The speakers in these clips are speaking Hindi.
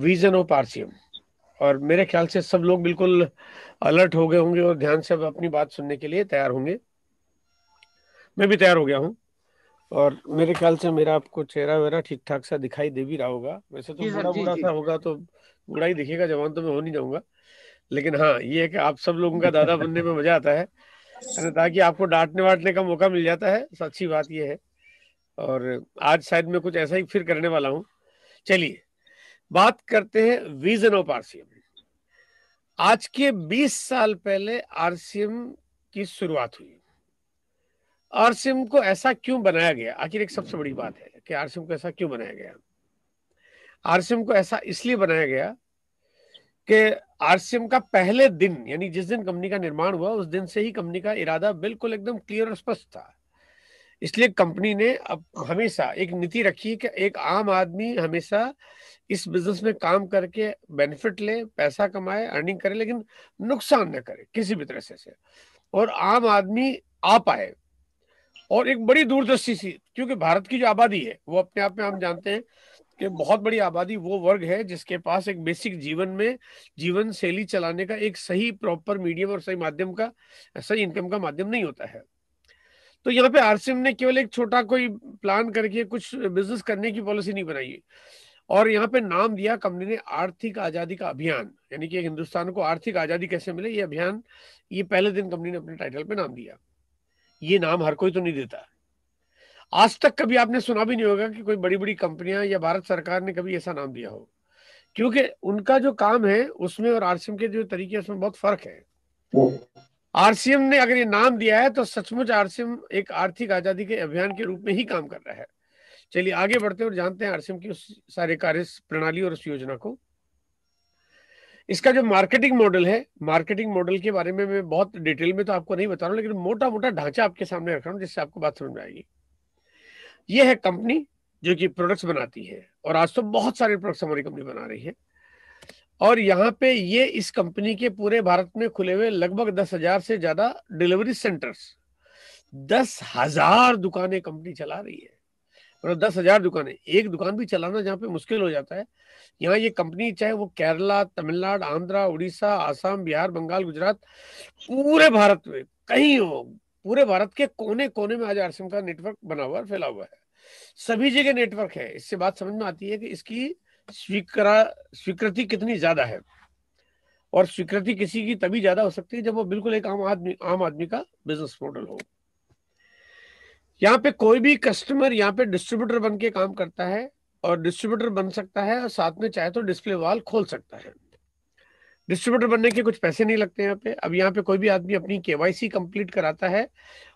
Vision of RCM. और मेरे ख्याल से सब लोग बिल्कुल अलर्ट हो गए होंगे और ध्यान से अब अपनी बात सुनने के लिए तैयार होंगे। मैं भी तैयार हो गया हूँ। और मेरे ख्याल से मेरा आपको चेहरा वेरा ठीक ठाक सा दिखाई दे भी रहा होगा। वैसे तो जी सर, बूढ़ा जी बूढ़ा जी। सा होगा तो बूढ़ा ही दिखेगा, जवान तो मैं हो नहीं जाऊंगा। लेकिन हाँ, ये है कि आप सब लोगों का दादा बनने में मजा आता है, ताकि आपको डांटने वाटने का मौका मिल जाता है। अच्छी बात ये है। और आज शायद मैं कुछ ऐसा ही फिर करने वाला हूँ। चलिए बात करते हैं विजन ऑफ आरसीएम। आज के 20 साल पहले आरसीएम की शुरुआत हुई। आरसीएम को ऐसा क्यों बनाया गया, आखिर एक सबसे बड़ी बात है कि आरसीएम को ऐसा क्यों बनाया गया। आरसीएम को ऐसा इसलिए बनाया गया कि आरसीएम का पहले दिन, यानी जिस दिन कंपनी का निर्माण हुआ, उस दिन से ही कंपनी का इरादा बिल्कुल एकदम क्लियर और स्पष्ट था। इसलिए कंपनी ने अब हमेशा एक नीति रखी कि एक आम आदमी हमेशा इस बिजनेस में काम करके बेनिफिट ले, पैसा कमाए, अर्निंग करे, लेकिन नुकसान न करे किसी भी तरह से। और आम आदमी आ पाए। और एक बड़ी दूरदृष्टि सी, क्योंकि भारत की जो आबादी है वो अपने आप में हम जानते हैं कि बहुत बड़ी आबादी वो वर्ग है जिसके पास एक बेसिक जीवन में जीवन शैली चलाने का एक सही प्रॉपर मीडियम और सही माध्यम का, सही इनकम का माध्यम नहीं होता है। तो यहाँ पे आरसीएम ने केवल एक छोटा कोई प्लान करके कुछ बिजनेस करने की पॉलिसी नहीं बनाई। और यहाँ पे नाम दिया कंपनी ने आर्थिक आजादी का अभियान, यानी कि हिंदुस्तान को आर्थिक आजादी कैसे मिले ये अभियान। ये पहले दिन कंपनी ने अपने टाइटल पे नाम दिया। ये नाम हर कोई तो नहीं देता। आज तक कभी आपने सुना भी नहीं होगा कि कोई बड़ी बड़ी कंपनियां या भारत सरकार ने कभी ऐसा नाम दिया हो, क्योंकि उनका जो काम है उसमें और आरसीएम के जो तरीके उसमें बहुत फर्क है। आरसीएम ने अगर ये नाम दिया है तो सचमुच आरसीएम एक आर्थिक आजादी के अभियान के रूप में ही काम कर रहा है। चलिए आगे बढ़ते हैं और जानते हैं आरसीएम की उस सारे कार्य प्रणाली और उस योजना को। इसका जो मार्केटिंग मॉडल है, मार्केटिंग मॉडल के बारे में मैं बहुत डिटेल में तो आपको नहीं बता रहा हूँ, लेकिन मोटा मोटा ढांचा आपके सामने रख रहा हूँ जिससे आपको बात समझ में आएगी। ये है कंपनी जो कि प्रोडक्ट्स बनाती है, और आज तो बहुत सारे प्रोडक्ट्स हमारी कंपनी बना रही है। और यहाँ पे ये इस कंपनी के पूरे भारत में खुले हुए लगभग 10,000 से ज्यादा डिलीवरी सेंटर्स, 10,000 दुकानें कंपनी चला रही है। और 10,000 दुकानें, एक दुकान भी चलाना जहाँ पे मुश्किल हो जाता है, यहाँ ये कंपनी चाहे वो केरला, तमिलनाडु, आंध्रा, उड़ीसा, आसाम, बिहार, बंगाल, गुजरात, पूरे भारत में कहीं हो, पूरे भारत के कोने कोने में आज आरसीएम का नेटवर्क बना हुआ है, फैला हुआ है। सभी जगह नेटवर्क है। इससे बात समझ में आती है कि इसकी स्वीकारा स्वीकृति कितनी ज्यादा है। और स्वीकृति किसी की तभी ज्यादा हो सकती है जब वो बिल्कुल एक आम आदमी का बिजनेस मॉडल हो। यहाँ पे कोई भी कस्टमर यहाँ पे डिस्ट्रीब्यूटर बन के काम करता है, और डिस्ट्रीब्यूटर बन सकता है और साथ में चाहे तो डिस्प्ले वॉल खोल सकता है। डिस्ट्रीब्यूटर बनने के कुछ पैसे नहीं लगते यहाँ पे। अब यहाँ पे कोई भी आदमी अपनी केवाईसी कंप्लीट कराता है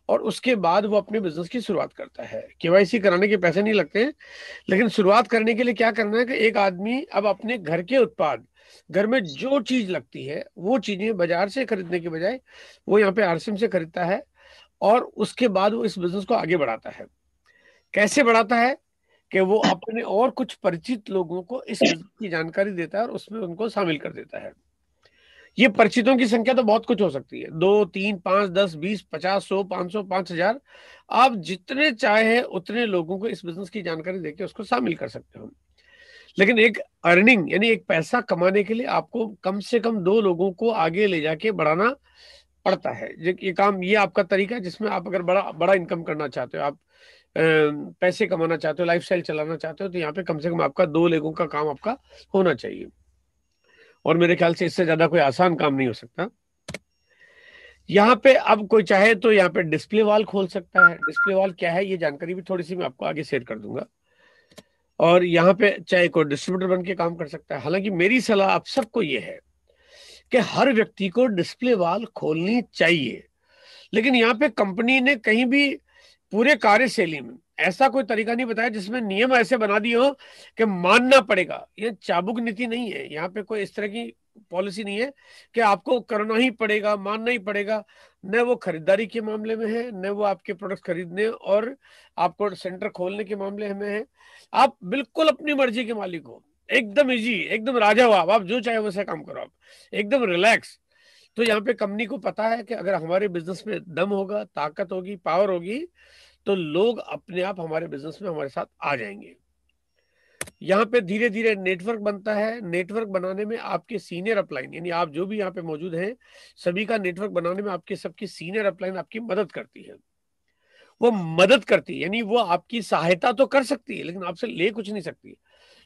और उसके बाद वो अपने बिजनेस की शुरुआत करता है। केवाईसी कराने के पैसे नहीं लगते हैं, लेकिन शुरुआत करने के लिए क्या करना है कि एक आदमी अब अपने घर के उत्पाद, घर में जो चीज लगती है वो चीजें बाजार से खरीदने के बजाय वो यहाँ पे आरसीएम से खरीदता है। और उसके बाद वो इस बिजनेस को आगे बढ़ाता है। कैसे बढ़ाता है कि वो अपने और कुछ परिचित लोगों को इस बिजनेस की जानकारी देता है और उसमें उनको शामिल कर देता है। ये परिचितों की संख्या तो बहुत कुछ हो सकती है, 2, 3, 5, 10, 20, 50, 100, 500, 5,000। आप जितने चाहे उतने लोगों को इस बिजनेस की जानकारी देके उसको शामिल कर सकते हो। लेकिन एक अर्निंग यानी एक पैसा कमाने के लिए आपको कम से कम दो लोगों को आगे ले जाके बढ़ाना पड़ता है। ये काम, ये आपका तरीका है जिसमें आप अगर बड़ा बड़ा इनकम करना चाहते हो, आप पैसे कमाना चाहते हो, लाइफस्टाइल चलाना चाहते हो, तो यहाँ पे कम से कम आपका दो लोगों का काम आपका होना चाहिए। और मेरे ख्याल से इससे ज्यादा कोई आसान काम नहीं हो सकता। यहाँ पे अब कोई चाहे तो यहाँ पे डिस्प्ले वॉल खोल सकता है। डिस्प्ले वॉल क्या है ये जानकारी भी थोड़ी सी मैं आपको आगे शेयर कर दूंगा। और यहाँ पे चाहे कोई डिस्ट्रीब्यूटर बन के काम कर सकता है। हालांकि मेरी सलाह आप सबको ये है कि हर व्यक्ति को डिस्प्ले वॉल खोलनी चाहिए। लेकिन यहाँ पे कंपनी ने कहीं भी पूरे कार्यशैली में ऐसा कोई तरीका नहीं बताया जिसमें नियम ऐसे बना दिए हो कि मानना पड़ेगा। ये चाबुक नीति नहीं है। यहाँ पे कोई इस तरह की पॉलिसी नहीं है कि आपको करना ही पड़ेगा, मानना ही पड़ेगा। न वो खरीदारी के मामले में है, न वो आपके प्रोडक्ट खरीदने और आपको सेंटर खोलने के मामले में है। आप बिल्कुल अपनी मर्जी के मालिक हो, एकदम इजी, एकदम राजा हो आप जो चाहे वैसे काम करो, आप एकदम रिलैक्स। तो यहाँ पे कंपनी को पता है कि अगर हमारे बिजनेस में दम होगा, ताकत होगी, पावर होगी, तो लोग अपने आप हमारे बिजनेस में हमारे साथ आ जाएंगे। यहाँ पे धीरे धीरे नेटवर्क बनता है। नेटवर्क बनाने में आपके सीनियर अपलाइन, यानी आप जो भी यहाँ पे मौजूद हैं, सभी का नेटवर्क बनाने में आपके सबकी सीनियर अपलाइन आपकी मदद करती है। वो मदद करती है, यानी वो आपकी सहायता तो कर सकती है, लेकिन आपसे ले कुछ नहीं सकती,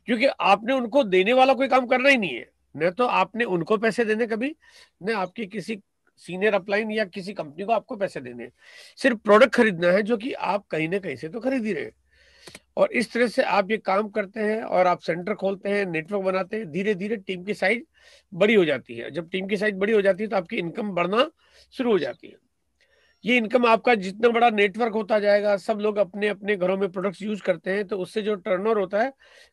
क्योंकि आपने उनको देने वाला कोई काम करना ही नहीं है। न तो आपने उनको पैसे देने कभी, न आपकी किसी सीनियर अपलाइन या किसी कंपनी को आपको पैसे देने हैं। सिर्फ प्रोडक्ट खरीदना है, जो कि आप कहीं ना कहीं से तो खरीद ही रहे हैं। और इस तरह से आप ये काम करते हैं और आप सेंटर खोलते हैं, नेटवर्क बनाते हैं, धीरे धीरे टीम की साइज बड़ी हो जाती है। जब टीम की साइज बड़ी हो जाती है तो आपकी इनकम बढ़ना शुरू हो जाती है। ये इनकम आपका जितना बड़ा नेटवर्क होता जाएगा, सब लोग अपने अपने घरों में प्रोडक्ट्स यूज करते हैं, तो उससे जो टर्नओवर होता है,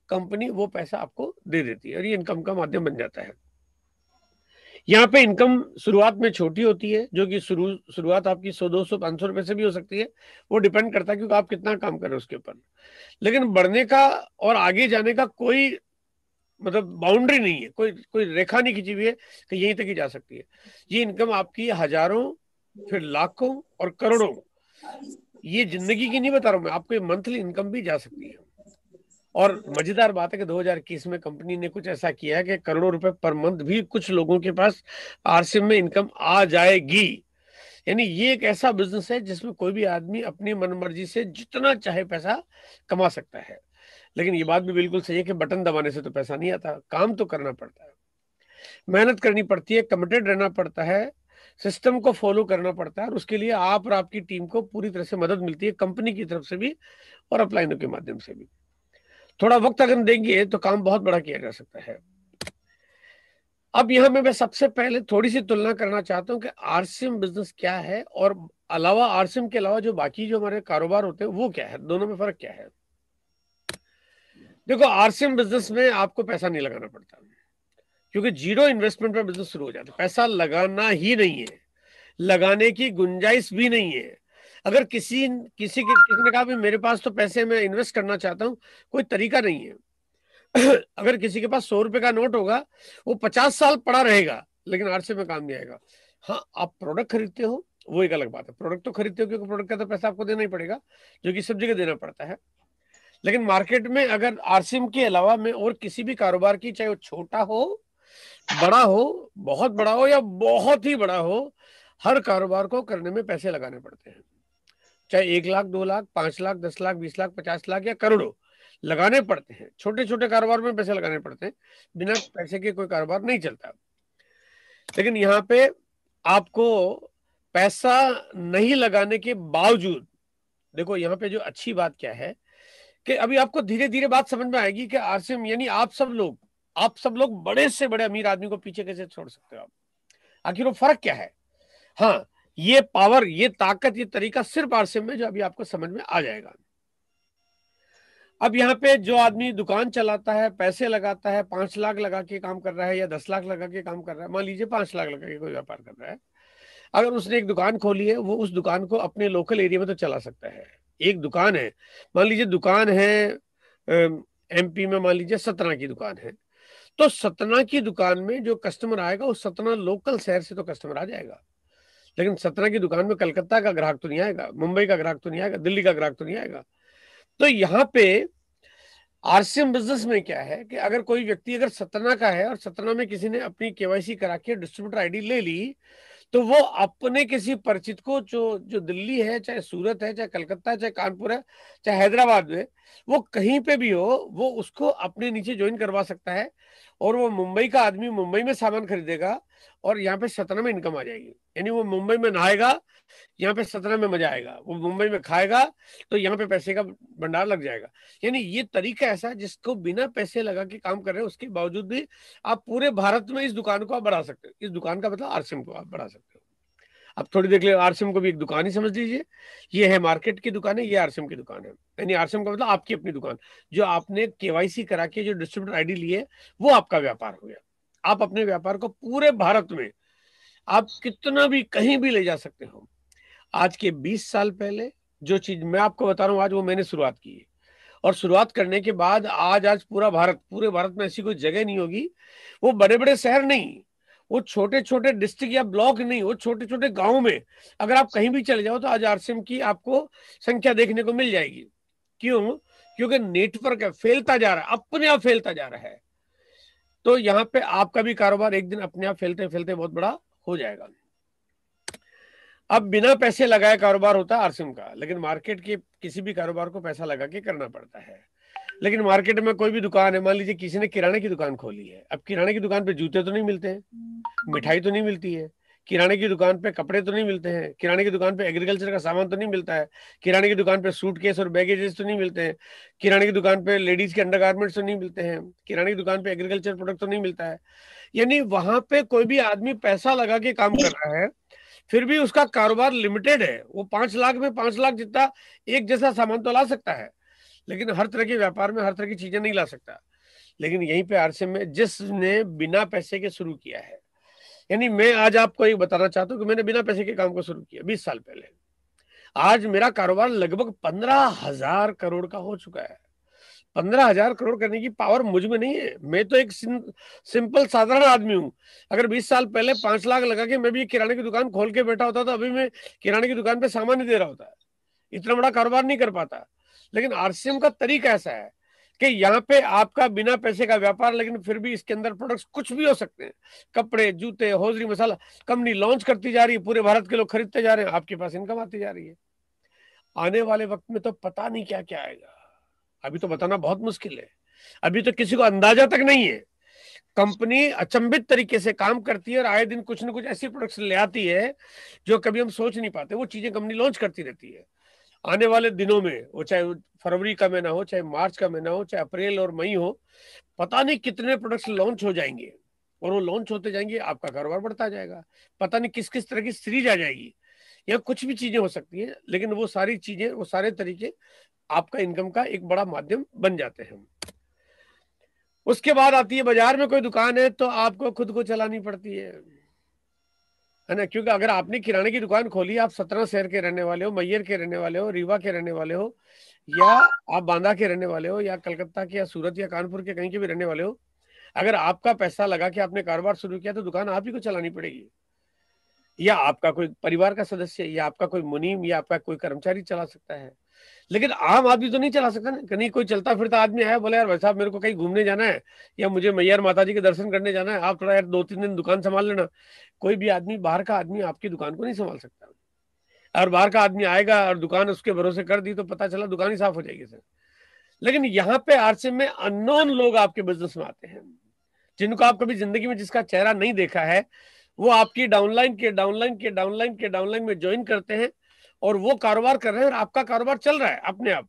कंपनी वो पैसा आपको दे देती है और ये इनकम का माध्यम बन जाता है। यहाँ पे इनकम शुरुआत में छोटी होती है, जो कि शुरुआत आपकी 100, 200, 500 रुपए से भी हो सकती है। वो डिपेंड करता है क्योंकि आप कितना काम कर रहे हो उसके ऊपर। लेकिन बढ़ने का और आगे जाने का कोई मतलब बाउंड्री नहीं है, कोई कोई रेखा नहीं खींची हुई है कि यहीं तक ही जा सकती है। ये इनकम आपकी हजारों, फिर लाखों और करोड़ों, ये जिंदगी की नहीं बता रहा हूं मैं आपको, ये मंथली इनकम भी जा सकती है। और मजेदार बात है कि 2021 में कंपनी ने कुछ ऐसा किया है कि करोड़ों रुपए पर मंथ भी कुछ लोगों के पास आरसीएम में इनकम आ जाएगी। यानी ये एक ऐसा बिजनेस है जिसमें कोई भी आदमी अपनी मनमर्जी से जितना चाहे पैसा कमा सकता है। लेकिन ये बात भी बिल्कुल सही है कि बटन दबाने से तो पैसा नहीं आता, काम तो करना पड़ता है, मेहनत करनी पड़ती है, कमिटेड रहना पड़ता है, सिस्टम को फॉलो करना पड़ता है, और उसके लिए आप और आपकी टीम को पूरी तरह से मदद मिलती है, कंपनी की तरफ से भी और अपलाइनों के माध्यम से भी। थोड़ा वक्त अगर देंगे तो काम बहुत बड़ा किया जा सकता है। अब यहाँ मैं सबसे पहले थोड़ी सी तुलना करना चाहता हूँ कि आरसीएम बिजनेस क्या है और अलावा आरसीएम के अलावा जो बाकी जो हमारे कारोबार होते हैं वो क्या है, दोनों में फर्क क्या है। देखो, आरसीएम बिजनेस में आपको पैसा नहीं लगाना पड़ता, क्योंकि जीरो इन्वेस्टमेंट पर बिजनेस शुरू हो जाता है। पैसा लगाना ही नहीं है, लगाने की गुंजाइश भी नहीं है। अगर किसी किसी ने कहा भी मेरे पास तो पैसे मैं इन्वेस्ट करना चाहता हूं, कोई तरीका नहीं है। अगर किसी के पास 100 रुपए का नोट होगा, वो 50 साल पड़ा रहेगा, लेकिन आरसे में काम नहीं आएगा। हाँ, आप प्रोडक्ट खरीदते हो वो एक अलग बात है, प्रोडक्ट तो खरीदते हो क्योंकि प्रोडक्ट का तो पैसा आपको देना ही पड़ेगा, जो कि सब जगह देना पड़ता है। लेकिन मार्केट में अगर आरसीएम के अलावा में और किसी भी कारोबार की, चाहे वो छोटा हो, बड़ा हो, बहुत बड़ा हो या बहुत ही बड़ा हो, हर कारोबार को करने में पैसे लगाने पड़ते हैं। चाहे 1 लाख, 2 लाख, 5 लाख, 10 लाख, 20 लाख, 50 लाख या करोड़ों लगाने पड़ते हैं। छोटे छोटे कारोबार में पैसे लगाने पड़ते हैं, बिना पैसे के कोई कारोबार नहीं चलता। लेकिन यहाँ पे आपको पैसा नहीं लगाने के बावजूद, देखो यहाँ पे जो अच्छी बात क्या है कि अभी आपको धीरे धीरे बात समझ में आएगी कि आरसीएम यानी आप सब लोग बड़े से बड़े अमीर आदमी को पीछे कैसे छोड़ सकते हो आप। आखिर वो फर्क क्या है। हाँ, ये पावर, ये ताकत, ये तरीका सिर्फ आरसीएम में, जो अभी आपको समझ में आ जाएगा। अब यहाँ पे जो आदमी दुकान चलाता है, पैसे लगाता है, 5 लाख लगा के काम कर रहा है या 10 लाख लगा के काम कर रहा है, मान लीजिए 5 लाख लगा के कोई व्यापार कर रहा है, अगर उसने एक दुकान खोली है, वो उस दुकान को अपने लोकल एरिया में तो चला सकता है। एक दुकान है, मान लीजिए दुकान है एमपी में, मान लीजिए सतना की दुकान है, तो सतना की दुकान में जो कस्टमर आएगा, उस सतना लोकल शहर से तो कस्टमर आ जाएगा, लेकिन सतना की दुकान में कलकत्ता का ग्राहक तो नहीं आएगा, मुंबई का ग्राहक तो नहीं आएगा, दिल्ली का ग्राहक तो नहीं आएगा। तो यहाँ पे आरसीएम बिजनेस में क्या है कि अगर कोई व्यक्ति अगर सतना का है और सतना में किसी ने अपनी केवाईसी करा के डिस्ट्रीब्यूटर आईडी ले ली, तो वो अपने किसी परिचित को, जो जो दिल्ली है, चाहे सूरत है, चाहे कलकत्ता है, चाहे कानपुर है, चाहे हैदराबाद में, वो कहीं पे भी हो, वो उसको अपने नीचे ज्वाइन करवा सकता है। और वो मुंबई का आदमी मुंबई में सामान खरीदेगा और यहाँ पे सतना में इनकम आ जाएगी। यानी वो मुंबई में नहाएगा, यहाँ पे सतना में मजा आएगा, वो मुंबई में खाएगा तो यहाँ पे पैसे का भंडार लग जाएगा। यानी ये तरीका ऐसा है जिसको बिना पैसे लगा के काम कर रहे हैं, उसके बावजूद भी आप पूरे भारत में इस दुकान को आप बढ़ा सकते हो। इस दुकान का मतलब आरसीएम को आप बढ़ा सकते हो। अब थोड़ी देख ले, आरसीएम को भी एक दुकान ही समझ लीजिए। ये है मार्केट की दुकान है, ये आरसीएम की दुकान है। यानी आरसीएम का मतलब आपकी अपनी दुकान, जो आपने केवाईसी करा के जो डिस्ट्रीब्यूटर आईडी लिए, वो आपका व्यापार हो गया। आप अपने व्यापार को पूरे भारत में आप कितना भी कहीं भी ले जा सकते हो। आज के 20 साल पहले जो चीज मैं आपको बता रहा हूं, आज वो मैंने शुरुआत की है। और शुरुआत करने के बाद आज पूरे भारत में ऐसी कोई जगह नहीं होगी, वो बड़े बड़े शहर नहीं, वो छोटे छोटे डिस्ट्रिक्ट या ब्लॉक नहीं, वो छोटे छोटे गांव में अगर आप कहीं भी चले जाओ तो आज आरसीएम की आपको संख्या देखने को मिल जाएगी। क्यों? क्योंकि नेटवर्क है, फैलता जा रहा है, अपने आप फैलता जा रहा है। तो यहाँ पे आपका भी कारोबार एक दिन अपने आप फैलते फैलते बहुत बड़ा हो जाएगा। अब बिना पैसे लगाए कारोबार होता है आरसीएम का, लेकिन मार्केट के किसी भी कारोबार को पैसा लगा के करना पड़ता है। लेकिन मार्केट में कोई भी दुकान है, मान लीजिए किसी ने किराने की दुकान खोली है, अब किराने की दुकान पे जूते तो नहीं मिलते हैं, मिठाई तो नहीं मिलती है, किराने की दुकान पे कपड़े तो नहीं मिलते हैं, किराने की दुकान पे एग्रीकल्चर का सामान तो नहीं मिलता है, किराने की दुकान पे सूटकेस और बैगेजेस तो नहीं मिलते हैं, किराने की दुकान पे लेडीज के अंडरगारमेंट्स तो नहीं मिलते हैं, किराने की दुकान पे एग्रीकल्चर प्रोडक्ट तो नहीं मिलता है। यानी वहां पे कोई भी आदमी पैसा लगा के काम कर रहा है, फिर भी उसका कारोबार लिमिटेड है। वो 5 लाख में 5 लाख जितना एक जैसा सामान तो ला सकता है, लेकिन हर तरह के व्यापार में हर तरह की चीजें नहीं ला सकता। लेकिन यहीं पे आरसीएम में जिसने बिना पैसे के शुरू किया है, यानी मैं आज आपको एक बताना चाहता हूं कि मैंने बिना पैसे के काम को शुरू किया 20 साल पहले। आज मेरा कारोबार लगभग 15,000 करोड़ का हो चुका है। 15,000 करोड़ करने की पावर मुझ में नहीं है। मैं तो एक सिंपल साधारण आदमी हूं। अगर 20 साल पहले 5 लाख लगा के मैं भी किराने की दुकान खोल के बैठा होता तो अभी मैं किराने की दुकान पे सामान नहीं दे रहा होता, इतना बड़ा कारोबार नहीं कर पाता। लेकिन आरसीएम का तरीका ऐसा है कि यहाँ पे आपका बिना पैसे का व्यापार, लेकिन फिर भी इसके अंदर प्रोडक्ट्स कुछ भी हो सकते हैं, कपड़े, जूते, हौजरी, मसाला। कंपनी लॉन्च करती जा रही है, पूरे भारत के लोग खरीदते जा रहे हैं, आपके पास इनकम आती जा रही है। आने वाले वक्त में तो पता नहीं क्या क्या आएगा, अभी तो बताना बहुत मुश्किल है। अभी तो किसी को अंदाजा तक नहीं है। कंपनी अचंभित तरीके से काम करती है और आए दिन कुछ न कुछ ऐसी प्रोडक्ट्स ले आती है जो कभी हम सोच नहीं पाते। वो चीजें कंपनी लॉन्च करती रहती है। आने वाले दिनों में, वो चाहे फरवरी का महीना हो, चाहे मार्च का महीना हो, चाहे अप्रैल और मई हो, पता नहीं कितने प्रोडक्ट्स लॉन्च हो जाएंगे। और वो लॉन्च होते जाएंगे, आपका कारोबार बढ़ता जाएगा। पता नहीं किस किस तरह की सीरीज आ जाएगी, या कुछ भी चीजें हो सकती है, लेकिन वो सारी चीजें, वो सारे तरीके आपका इनकम का एक बड़ा माध्यम बन जाते हैं। उसके बाद आती है, बाजार में कोई दुकान है तो आपको खुद को चलानी पड़ती है ना। क्योंकि अगर आपने किराने की दुकान खोली, आप सतना शहर के रहने वाले हो, मैयर के रहने वाले हो, रीवा के रहने वाले हो, या आप बांदा के रहने वाले हो, या कलकत्ता के, या सूरत, या कानपुर के, कहीं के भी रहने वाले हो, अगर आपका पैसा लगा के आपने कारोबार शुरू किया तो दुकान आप ही को चलानी पड़ेगी। या आपका कोई परिवार का सदस्य, या आपका कोई मुनीम, या आपका कोई कर्मचारी चला सकता है। लेकिन आम आदमी तो नहीं चला सकता ना। कहीं कोई चलता फिरता आदमी आया, बोले यार भाई साहब मेरे को कहीं घूमने जाना है, या मुझे मैयर माता जी के दर्शन करने जाना है, आप थोड़ा यार 2-3 दिन दुकान संभाल लेना। कोई भी आदमी, बाहर का आदमी आपकी दुकान को नहीं संभाल सकता। और बाहर का आदमी आएगा और दुकान उसके भरोसे कर दी तो पता चला दुकान ही साफ हो जाएगी सर। लेकिन यहाँ पे आरसीएम में अननोन लोग आपके बिजनेस में आते हैं, जिनको आप कभी जिंदगी में, जिसका चेहरा नहीं देखा है, वो आपकी डाउनलाइन के डाउनलाइन के डाउनलाइन के डाउनलाइन में ज्वाइन करते हैं, और वो कारोबार कर रहे हैं, और आपका कारोबार चल रहा है अपने आप।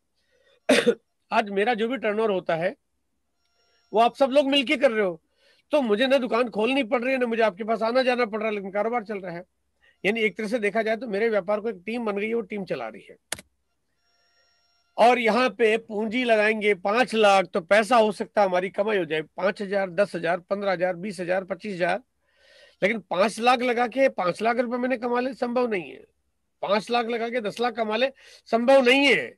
आज मेरा जो भी टर्नओवर होता है वो आप सब लोग मिलके कर रहे हो, तो मुझे ना दुकान खोलनी पड़ रही है, ना मुझे आपके पास आना जाना पड़ रहा है, लेकिन कारोबार चल रहा है। यानी एक तरह से देखा जाए तो मेरे व्यापार को एक टीम बन गई है, वो टीम चला रही है। और यहाँ पे पूंजी लगाएंगे 5 लाख तो पैसा हो सकता है हमारी कमाई हो जाए 5,000, 10,000, 15,000, 20,000, 25,000। लेकिन 5 लाख लगा के 5 लाख रुपए मैंने कमा ले, संभव नहीं है। 5 लाख लगा के 10 लाख कमा ले, संभव नहीं है।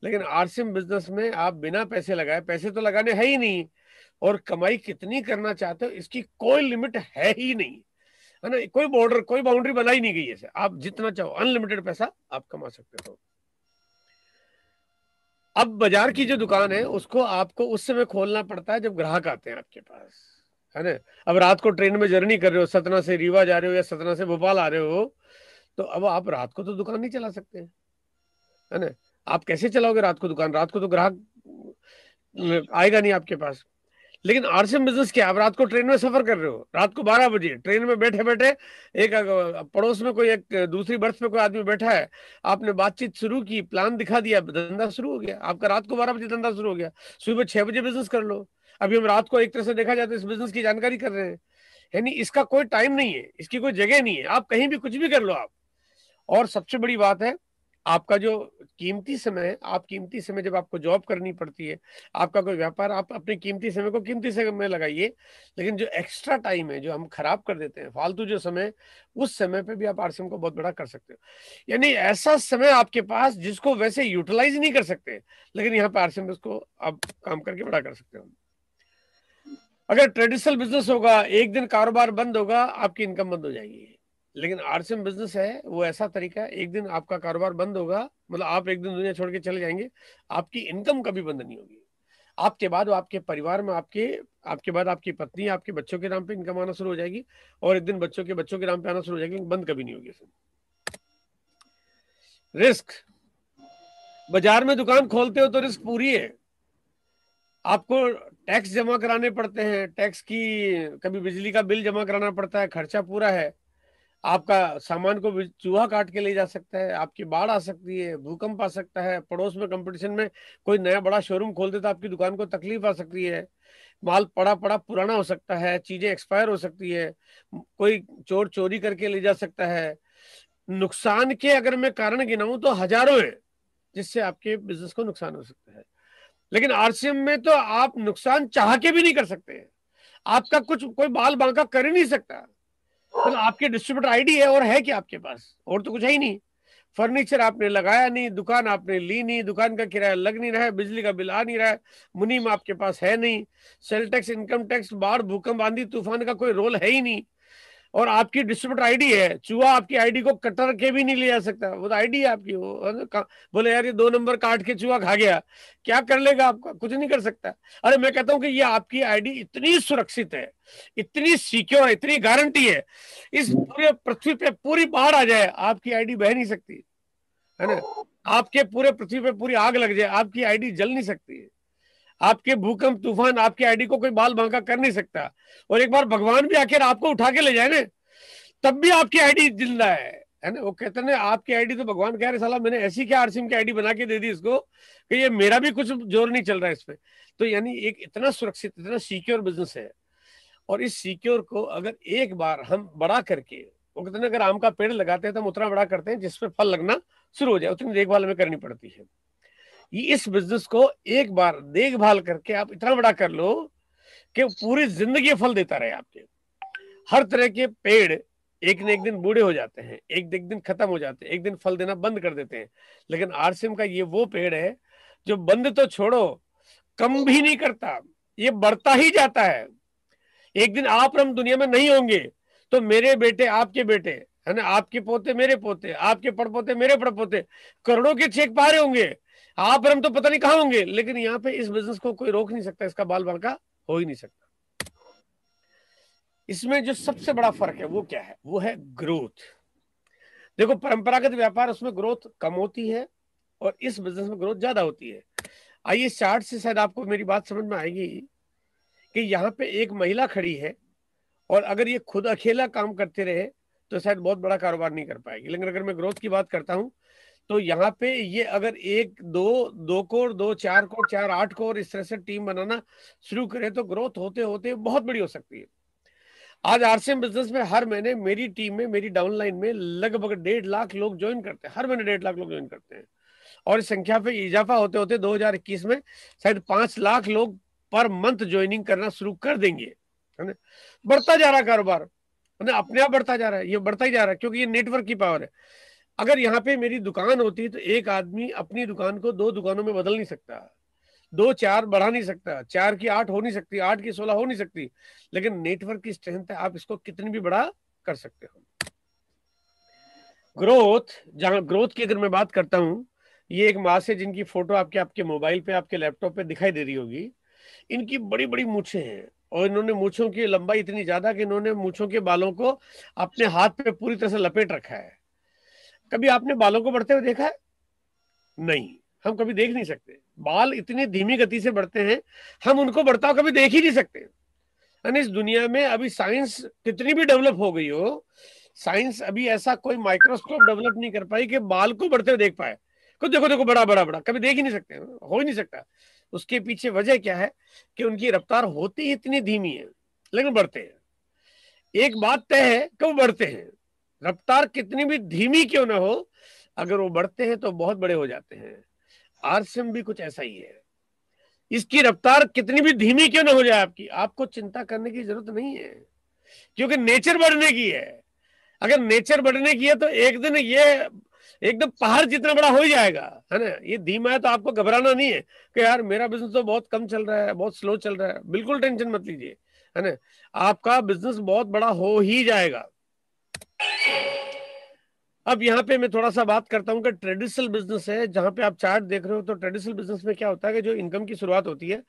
लेकिन आरसीएम बिजनेस में आप बिना पैसे लगाए, पैसे तो लगाने है ही नहीं, और कमाई कितनी करना चाहते हो इसकी कोई लिमिट है ही नहीं, है ना। कोई बॉर्डर, कोई बाउंड्री बनाई नहीं गई है। आप जितना चाहो अनलिमिटेड पैसा आप कमा सकते हो। अब बाजार की जो दुकान है उसको आपको उस समय खोलना पड़ता है जब ग्राहक आते हैं आपके पास, है ना। अब रात को ट्रेन में जर्नी कर रहे हो, सतना से रीवा जा रहे हो या सतना से भोपाल आ रहे हो, तो अब आप रात को तो दुकान नहीं चला सकते, है ना। आप कैसे चलाओगे रात को दुकान? रात को तो ग्राहक आएगा नहीं आपके पास। लेकिन आरसीएम बिजनेस क्या, आप रात को ट्रेन में सफर कर रहे हो, रात को 12 बजे ट्रेन में बैठे बैठे एक पड़ोस में कोई, एक दूसरी बर्थ में कोई आदमी बैठा है, आपने बातचीत शुरू की, प्लान दिखा दिया, धंधा शुरू हो गया आपका। रात को 12 बजे धंधा शुरू हो गया, सुबह 6 बजे बिजनेस कर लो। अभी हम रात को एक तरह से देखा जाए तो इस बिजनेस की जानकारी कर रहे हैं। यानी इसका कोई टाइम नहीं है, इसकी कोई जगह नहीं है, आप कहीं भी कुछ भी कर लो आप। और सबसे बड़ी बात है, आपका जो कीमती समय है, आप कीमती समय जब आपको जॉब करनी पड़ती है, आपका कोई व्यापार, आप अपने कीमती समय को कीमती समय में लगाइए। लेकिन जो एक्स्ट्रा टाइम है जो हम खराब कर देते हैं, फालतू जो समय, उस समय पे भी आप आरसीएम को बहुत बड़ा कर सकते हो। यानी ऐसा समय आपके पास जिसको वैसे यूटिलाइज नहीं कर सकते, लेकिन यहाँ पे आरसीएम उसको आप काम करके बड़ा कर सकते हो। अगर ट्रेडिशनल बिजनेस होगा, एक दिन कारोबार बंद होगा, आपकी इनकम बंद हो जाएगी। लेकिन आरसीएम बिजनेस है वो ऐसा तरीका है, एक दिन आपका कारोबार बंद होगा, मतलब आप एक दिन दुनिया छोड़ के चले जाएंगे, आपकी इनकम कभी बंद नहीं होगी। आपके बाद आपके परिवार में आपके बाद आपकी पत्नी, आपके बच्चों के नाम पे इनकम आना शुरू हो जाएगी, और एक दिन बच्चों के नाम पे आना शुरू हो जाएगी, बंद कभी नहीं होगी। रिस्क, बाजार में दुकान खोलते हो तो रिस्क पूरी है। आपको टैक्स जमा कराने पड़ते हैं, टैक्स की, कभी बिजली का बिल जमा कराना पड़ता है, खर्चा पूरा है। आपका सामान को चूहा काट के ले जा सकता है, आपकी बाढ़ आ सकती है, भूकंप आ सकता है, पड़ोस में कंपटीशन में कोई नया बड़ा शोरूम खोल दे तो आपकी दुकान को तकलीफ आ सकती है, माल पड़ा पड़ा पुराना हो सकता है, चीजें एक्सपायर हो सकती है, कोई चोर चोरी करके ले जा सकता है। नुकसान के अगर मैं कारण गिनाऊं तो हजारों हैं जिससे आपके बिजनेस को नुकसान हो सकता है। लेकिन आरसीएम में तो आप नुकसान चाह के भी नहीं कर सकते, आपका कुछ कोई बाल बांका कर ही नहीं सकता। मतलब आपके डिस्ट्रीब्यूटर आईडी है, और है क्या आपके पास, और तो कुछ है ही नहीं। फर्नीचर आपने लगाया नहीं, दुकान आपने ली नहीं, दुकान का किराया लग नहीं रहा है, बिजली का बिल आ नहीं रहा है, मुनीम आपके पास है नहीं, सेल टैक्स, इनकम टैक्स, बाढ़ भूकंप आंधी तूफान का कोई रोल है ही नहीं, और आपकी डिस्ट्रीब्यूटर आईडी है, चूहा आपकी आईडी को कटर के भी नहीं ले जा सकता, वो तो आईडी है आपकी। वो बोले यार ये 2 नंबर काट के चूहा खा गया, क्या कर लेगा आपका, कुछ नहीं कर सकता। अरे मैं कहता हूं कि ये आपकी आईडी इतनी सुरक्षित है, इतनी सिक्योर है, इतनी गारंटी है, इस पूरे पृथ्वी पे पूरी बाढ़ आ जाए आपकी आईडी बह नहीं सकती है ना। आपके पूरे पृथ्वी पे पूरी आग लग जाए आपकी आईडी जल नहीं सकती है। आपके भूकंप तूफान आपकी आईडी को कोई बाल बांका कर नहीं सकता। और एक बार भगवान भी आखिर आपको उठा के ले जाए ना, तब भी आपकी आईडी जिंदा है ना। वो कहते हैं आपकी आईडी तो भगवान कह रहे साला मैंने ऐसी क्या आरसीएम की आईडी बना के दे दी इसको कि ये मेरा भी कुछ जोर नहीं चल रहा है इस पे। तो यानी एक इतना सुरक्षित, इतना सिक्योर बिजनेस है। और इस सिक्योर को अगर एक बार हम बड़ा करके, वो कहते हैं अगर आम का पेड़ लगाते हैं तो हम उतना बड़ा करते हैं जिसपे फल लगना शुरू हो जाए, उतनी देखभाल हमें करनी पड़ती है। इस बिजनेस को एक बार देखभाल करके आप इतना बड़ा कर लो कि पूरी जिंदगी फल देता रहे आपके। हर तरह के पेड़ एक न एक दिन बूढ़े हो जाते हैं, एक दिन खत्म हो जाते हैं, एक दिन फल देना बंद कर देते हैं। लेकिन आरसीएम का ये वो पेड़ है जो बंद तो छोड़ो, कम भी नहीं करता, ये बढ़ता ही जाता है। एक दिन आप और हम दुनिया में नहीं होंगे तो मेरे बेटे आपके बेटे है ना, आपके पोते मेरे पोते, आपके पड़पोते मेरे पड़पोते करोड़ों के चेक पा रहे होंगे। आप और हम तो पता नहीं कहां होंगे, लेकिन यहाँ पे इस बिजनेस को कोई रोक नहीं सकता, इसका बाल बांका हो ही नहीं सकता। इसमें जो सबसे बड़ा फर्क है वो क्या है, वो है ग्रोथ। देखो परंपरागत व्यापार उसमें ग्रोथ कम होती है और इस बिजनेस में ग्रोथ ज्यादा होती है। आइए चार्ट से शायद आपको मेरी बात समझ में आएगी कि यहाँ पे एक महिला खड़ी है और अगर ये खुद अकेला काम करते रहे तो शायद बहुत बड़ा कारोबार नहीं कर पाएगी। लेकिन अगर मैं ग्रोथ की बात करता हूं तो यहाँ पे ये अगर 1 2 2 कोर 2 4 कोर 4 8 कोर इस तरह से टीम बनाना शुरू करे तो ग्रोथ होते होते बहुत बड़ी हो सकती है। आज आरसीएम बिजनेस में हर महीने मेरी टीम में, मेरी डाउनलाइन में लगभग 1.5 लाख लोग ज्वाइन करते हैं, हर महीने 1.5 लाख लोग ज्वाइन करते हैं। और इस संख्या पे इजाफा होते होते 2021 में शायद 5 लाख लोग पर मंथ ज्वाइनिंग करना शुरू कर देंगे, है ना। बढ़ता जा रहा कारोबार, है ना, अपने आप बढ़ता जा रहा है, ये बढ़ता ही जा रहा है क्योंकि ये नेटवर्क की पावर है। अगर यहाँ पे मेरी दुकान होती तो एक आदमी अपनी दुकान को 2 दुकानों में बदल नहीं सकता, 2 4 बढ़ा नहीं सकता, 4 की 8 हो नहीं सकती, 8 की 16 हो नहीं सकती। लेकिन नेटवर्क की स्ट्रेंथ है, आप इसको कितनी भी बड़ा कर सकते हो। ग्रोथ, जहां ग्रोथ की अगर मैं बात करता हूं, ये एक माँ से जिनकी फोटो आपके आपके मोबाइल पे, आपके लैपटॉप पे दिखाई दे रही होगी। इनकी बड़ी बड़ी मूछें हैं और इन्होंने मूछों की लंबाई इतनी ज्यादा कि इन्होंने मूछों के बालों को अपने हाथ पे पूरी तरह से लपेट रखा है। कभी आपने बालों को बढ़ते हुए देखा है? नहीं, हम कभी देख नहीं सकते। बाल इतनी धीमी गति से बढ़ते हैं, हम उनको बढ़ता हुआ कभी देख ही नहीं सकते। यानी इस दुनिया में अभी साइंस कितनी भी डेवलप हो गई हो, साइंस अभी ऐसा कोई माइक्रोस्कोप डेवलप नहीं कर पाई कि बाल को बढ़ते हुए देख पाए। कुछ देखो देखो बड़ा बड़ा बड़ा कभी देख ही नहीं सकते, हो ही नहीं सकता। उसके पीछे वजह क्या है कि उनकी रफ्तार होती ही इतनी धीमी है लेकिन बढ़ते हैं। एक बात तय है कि वो बढ़ते हैं, रफ्तार कितनी भी धीमी क्यों ना हो, अगर वो बढ़ते हैं तो बहुत बड़े हो जाते हैं। आरसीएम भी कुछ ऐसा ही है, इसकी रफ्तार कितनी भी धीमी क्यों ना हो जाए आपकी, आपको चिंता करने की जरूरत नहीं है क्योंकि नेचर बढ़ने की है। अगर नेचर बढ़ने की है तो एक दिन ये एकदम पहाड़ जितना बड़ा हो ही जाएगा, है ना। ये धीमा है तो आपको घबराना नहीं है कि यार मेरा बिजनेस तो बहुत कम चल रहा है, बहुत स्लो चल रहा है, बिल्कुल टेंशन मत लीजिए, है ना। आपका बिजनेस बहुत बड़ा हो ही जाएगा। अब यहाँ पे मैं थोड़ा सा बात करता हूँ कि ट्रेडिशनल बिजनेस है, जहाँ पे आप चार्ट देख रहे हो, तो ट्रेडिशनल बिजनेस में क्या होता है कि जो इनकम की शुरुआत होती है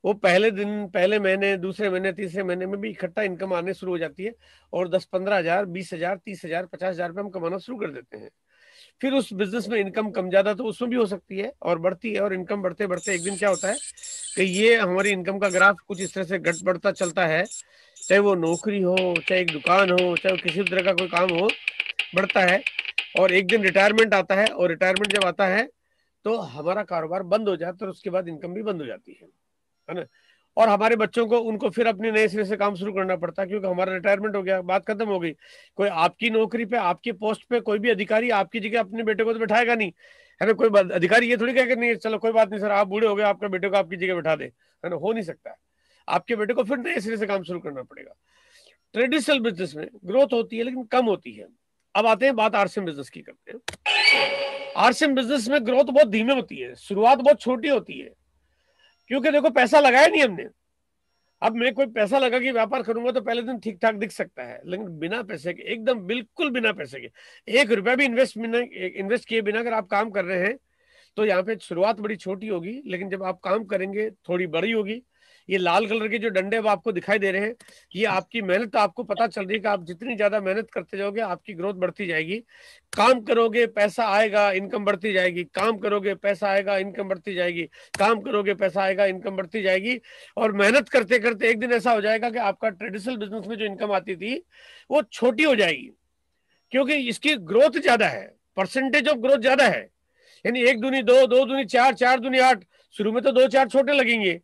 वो पहले दिन, पहले महीने, दूसरे महीने, तीसरे महीने में भी इकट्ठा इनकम आने शुरू हो जाती है, और 10-15 हजार, 20 हजार, 30 हजार, 50 हजार पे हम कमाना शुरू कर देते हैं। फिर उस बिजनेस में इनकम कम ज्यादा तो उसमें भी हो सकती है और बढ़ती है, और इनकम बढ़ते बढ़ते एक दिन क्या होता है कि ये हमारी इनकम का ग्राफ कुछ इस तरह से घट बढ़ता चलता है, चाहे वो नौकरी हो, चाहे एक दुकान हो, चाहे वो किसी भी तरह का कोई काम हो, बढ़ता है। और एक दिन रिटायरमेंट आता है, और रिटायरमेंट जब आता है तो हमारा कारोबार बंद हो जाता है, और उसके बाद इनकम भी बंद हो जाती है ना। और हमारे बच्चों को, उनको फिर अपने नए सिरे से काम शुरू करना पड़ता है, क्योंकि हमारा रिटायरमेंट हो गया, बात खत्म हो गई। कोई आपकी नौकरी पे, आपकी पोस्ट पे कोई भी अधिकारी आपकी जगह अपने बेटे को तो बैठाएगा नहीं, है ना। कोई अधिकारी ये थोड़ी कहेगा नहीं चलो कोई बात नहीं सर, आप बूढ़े हो गए, आपके बेटे को आपकी जगह बैठा दे, है ना, हो नहीं सकता है। आपके बेटे को फिर नए सिरे से काम शुरू करना पड़ेगा। ट्रेडिशनल बिजनेस में ग्रोथ होती है लेकिन कम होती है। अब आते हैं, बात आरसीएम बिजनेस की करते हैं। आरसीएम बिजनेस में ग्रोथ बहुत धीमे होती है, शुरुआत बहुत छोटी होती है, क्योंकि देखो पैसा लगाया नहीं हमने। अब मैं कोई पैसा लगा के व्यापार करूंगा तो पहले दिन ठीक ठाक दिख सकता है, लेकिन बिना पैसे के, एकदम बिल्कुल बिना पैसे के, 1 रुपया भी इन्वेस्ट किए बिना अगर आप काम कर रहे हैं, तो यहाँ पे शुरुआत बड़ी छोटी होगी, लेकिन जब आप काम करेंगे थोड़ी बड़ी होगी। ये लाल कलर के जो डंडे अब आपको दिखाई दे रहे हैं, ये आपकी मेहनत, आपको पता चल रही है कि आप जितनी ज्यादा मेहनत करते जाओगे आपकी ग्रोथ बढ़ती जाएगी। काम करोगे पैसा आएगा, इनकम बढ़ती जाएगी, काम करोगे पैसा आएगा, इनकम बढ़ती जाएगी, काम करोगे पैसा आएगा, इनकम बढ़ती जाएगी। और मेहनत करते करते एक दिन ऐसा हो जाएगा कि आपका ट्रेडिशनल बिजनेस में जो इनकम आती थी वो छोटी हो जाएगी, क्योंकि इसकी ग्रोथ ज्यादा है, परसेंटेज ऑफ ग्रोथ ज्यादा है। यानी 1 दूनी 2, 2 दूनी 4, 4 दूनी 8। शुरू में तो 2-4 छोटे लगेंगे,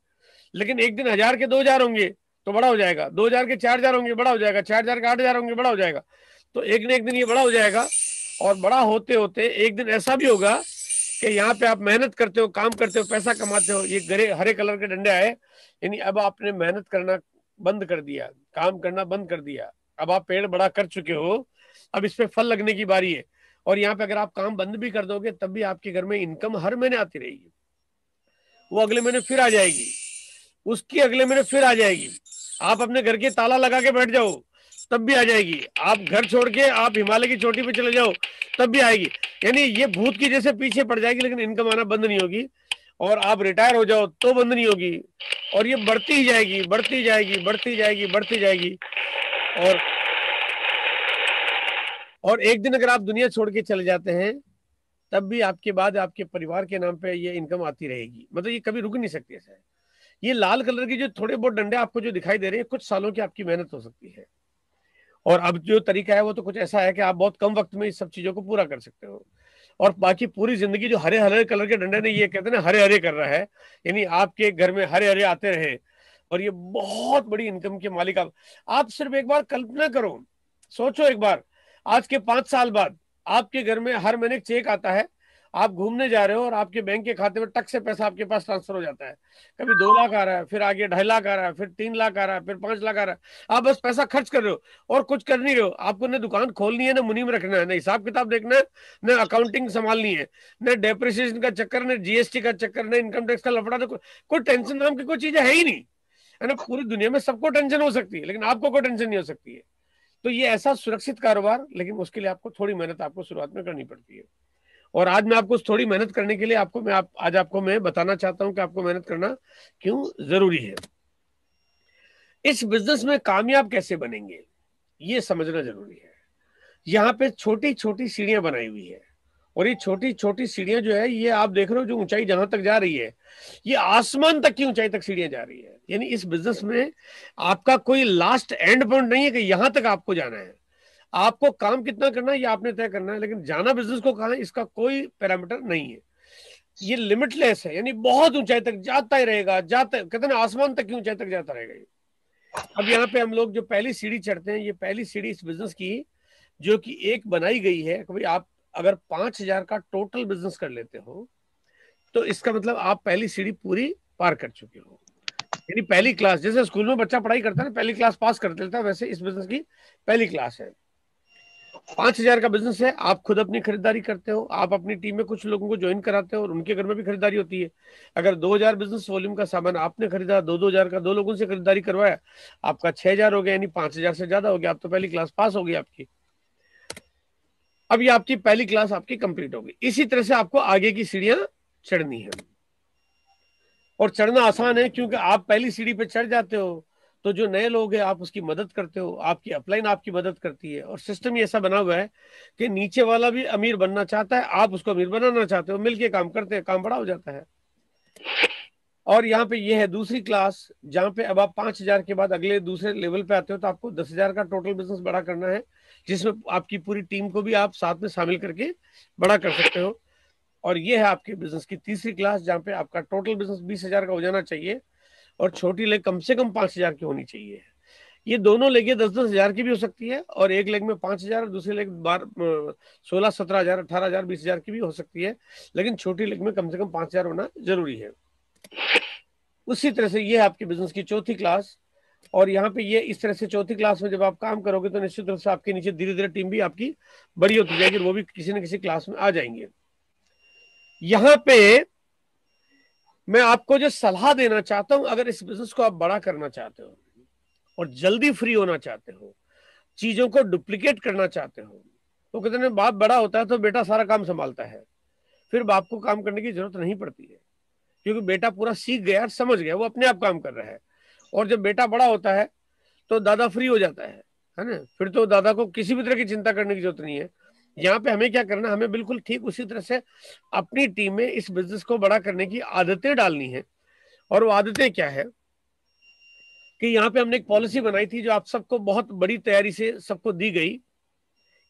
लेकिन एक दिन 1000 के 2000 होंगे तो बड़ा हो जाएगा, 2000 के 4000 होंगे बड़ा हो जाएगा, 4000 के 8000 होंगे बड़ा हो जाएगा। तो एक न एक दिन ये बड़ा हो जाएगा, और बड़ा होते होते एक दिन ऐसा भी होगा कि यहाँ पे आप मेहनत करते हो, काम करते हो, पैसा कमाते हो, ये गरे हरे कलर के डंडे आए, यानी अब आपने मेहनत करना बंद कर दिया, काम करना बंद कर दिया, अब आप पेड़ बड़ा कर चुके हो, अब इस पे फल लगने की बारी है। और यहाँ पे अगर आप काम बंद भी कर दोगे तब भी आपके घर में इनकम हर महीने आती रहेगी, वो अगले महीने फिर आ जाएगी, उसकी अगले महीने फिर आ जाएगी। आप अपने घर के ताला लगा के बैठ जाओ तब भी आ जाएगी, आप घर छोड़ के आप हिमालय की चोटी पे चले जाओ तब भी आएगी। यानी ये भूत की जैसे पीछे पड़ जाएगी, लेकिन इनकम आना बंद नहीं होगी। और आप रिटायर हो जाओ तो बंद नहीं होगी, और ये बढ़ती ही जाएगी, बढ़ती जाएगी, बढ़ती जाएगी, बढ़ती जाएगी। और एक दिन अगर आप दुनिया छोड़ के चले जाते हैं तब भी आपके बाद आपके परिवार के नाम पे ये इनकम आती रहेगी, मतलब ये कभी रुक नहीं सकती ऐसा है। ये लाल कलर की जो थोड़े बहुत डंडे आपको जो दिखाई दे रहे हैं, कुछ सालों की आपकी मेहनत हो सकती है। और अब जो तरीका है वो तो कुछ ऐसा है कि आप बहुत कम वक्त में इस सब चीजों को पूरा कर सकते हो। और बाकी पूरी जिंदगी जो हरे हरे कलर के डंडे ने, ये कहते हैं ना हरे हरे कर रहा है, यानी आपके घर में हरे हरे आते रहे, और ये बहुत बड़ी इनकम के मालिक आप सिर्फ एक बार कल्पना करो, सोचो एक बार, आज के 5 साल बाद आपके घर में हर महीने चेक आता है, आप घूमने जा रहे हो और आपके बैंक के खाते में टक से पैसा आपके पास ट्रांसफर हो जाता है। कभी 2 लाख आ रहा है, फिर आगे 2.5 लाख आ रहा है, फिर 3 लाख आ रहा है, फिर 5 लाख आ रहा है। आप बस पैसा खर्च कर रहे हो और कुछ कर नहीं रहे हो। आपको न दुकान खोलनी है, न मुनीम रखना है, न हिसाब किताब देखना है, न अकाउंटिंग संभालनी है, न डेप्रिसिएशन का चक्कर, न जीएसटी का चक्कर, न इनकम टैक्स का लफड़ा, तो कोई टेंशन नाम की कोई चीज है ही नहीं, है ना। पूरी दुनिया में सबको टेंशन हो सकती है, लेकिन आपको कोई टेंशन नहीं हो सकती है। तो ये ऐसा सुरक्षित कारोबार, लेकिन उसके लिए आपको थोड़ी मेहनत आपको शुरुआत में करनी पड़ती है। और आज मैं आपको थोड़ी मेहनत करने के लिए आज आपको मैं बताना चाहता हूं कि आपको मेहनत करना क्यों जरूरी है। इस बिजनेस में कामयाब कैसे बनेंगे ये समझना जरूरी है। यहाँ पे छोटी छोटी सीढ़ियां बनाई हुई है, और ये छोटी छोटी सीढ़ियां जो है, ये आप देख रहे हो जो ऊंचाई जहां तक जा रही है, ये आसमान तक की ऊंचाई तक सीढ़ियां जा रही है। यानी इस बिजनेस में आपका कोई लास्ट एंड पॉइंट नहीं है कि यहां तक आपको जाना है। आपको काम कितना करना है ये आपने तय करना है, लेकिन जाना बिजनेस को कहां है इसका कोई पैरामीटर नहीं है। ये लिमिटलेस है, यानी बहुत ऊंचाई तक जाता ही रहेगा, जाता, कहते हैं आसमान तक की ऊंचाई तक जाता रहेगा ये। अब यहाँ पे हम लोग जो पहली सीढ़ी चढ़ते हैं, ये पहली सीढ़ी इस बिजनेस की जो कि एक बनाई गई है कि भाई आप अगर 5,000 का टोटल बिजनेस कर लेते हो तो इसका मतलब आप पहली सीढ़ी पूरी पार कर चुके हो। यानी पहली क्लास, जैसे स्कूल में बच्चा पढ़ाई करता है ना, पहली क्लास पास कर देता है, वैसे इस बिजनेस की पहली क्लास है। 5,000 का बिजनेस है, आप खुद अपनी खरीदारी करते हो, आप अपनी टीम में कुछ लोगों को ज्वाइन कराते हो और उनके घर में भी खरीदारी होती है। अगर 2,000 बिजनेस वॉल्यूम का सामान आपने खरीदा, 2,000 का 2 लोगों से खरीदारी करवाया, आपका 6,000 हो गया, यानी 5,000 से ज्यादा हो गया, आप तो पहली क्लास पास हो गई आपकी। अब ये आपकी पहली क्लास आपकी कंप्लीट होगी। इसी तरह से आपको आगे की सीढ़ियां चढ़नी है, और चढ़ना आसान है क्योंकि आप पहली सीढ़ी पे चढ़ जाते हो तो जो नए लोग हैं आप उसकी मदद करते हो, आपकी अपलाइन आपकी मदद करती है, और सिस्टम ही ऐसा बना हुआ है कि नीचे वाला भी अमीर बनना चाहता है, आप उसको अमीर बनाना चाहते हो, मिलके काम करते हैं, काम बड़ा हो जाता है। और यहाँ पे ये है दूसरी क्लास, जहाँ पे अब आप 5,000 के बाद अगले दूसरे लेवल पे आते हो, तो आपको 10,000 का टोटल बिजनेस बड़ा करना है, जिसमें आपकी पूरी टीम को भी आप साथ में शामिल करके बड़ा कर सकते हो। और ये है आपके बिजनेस की तीसरी क्लास, जहाँ पे आपका टोटल बिजनेस 20,000 का हो जाना चाहिए, और छोटी लेग कम से कम 5,000 की होनी चाहिए। ये दोनों लेगे 10-10 हजार की भी हो सकती है, और एक लेग में 5,000 और दूसरी लेग 16-17 हजार, 18,000, 20,000 की भी हो सकती है, लेकिन छोटी लेग में कम से कम 5,000 होना जरूरी है। उसी तरह से ये है आपकी बिजनेस की चौथी क्लास। और यहाँ पे ये इस तरह से चौथी क्लास में जब आप काम करोगे तो निश्चित रूप से आपके नीचे धीरे धीरे टीम भी आपकी बड़ी होती जाएगी, और वो भी किसी न किसी क्लास में आ जाएंगे। यहाँ पे मैं आपको जो सलाह देना चाहता हूं, अगर इस बिजनेस को आप बड़ा करना चाहते हो और जल्दी फ्री होना चाहते हो, चीजों को डुप्लीकेट करना चाहते हो, तो कहते हैं बाप बड़ा होता है तो बेटा सारा काम संभालता है, फिर बाप को काम करने की जरूरत नहीं पड़ती है, क्योंकि बेटा पूरा सीख गया, समझ गया, वो अपने आप काम कर रहा है। और जब बेटा बड़ा होता है तो दादा फ्री हो जाता है ना, फिर तो दादा को किसी भी तरह की चिंता करने की जरूरत नहीं है। यहाँ पे हमें क्या करना, हमें बिल्कुल ठीक उसी तरह से अपनी टीम में इस बिजनेस को बड़ा करने की आदतें डालनी है। और वो आदतें क्या है कि यहाँ पे हमने एक पॉलिसी बनाई थी जो आप सबको बहुत बड़ी तैयारी से सबको दी गई,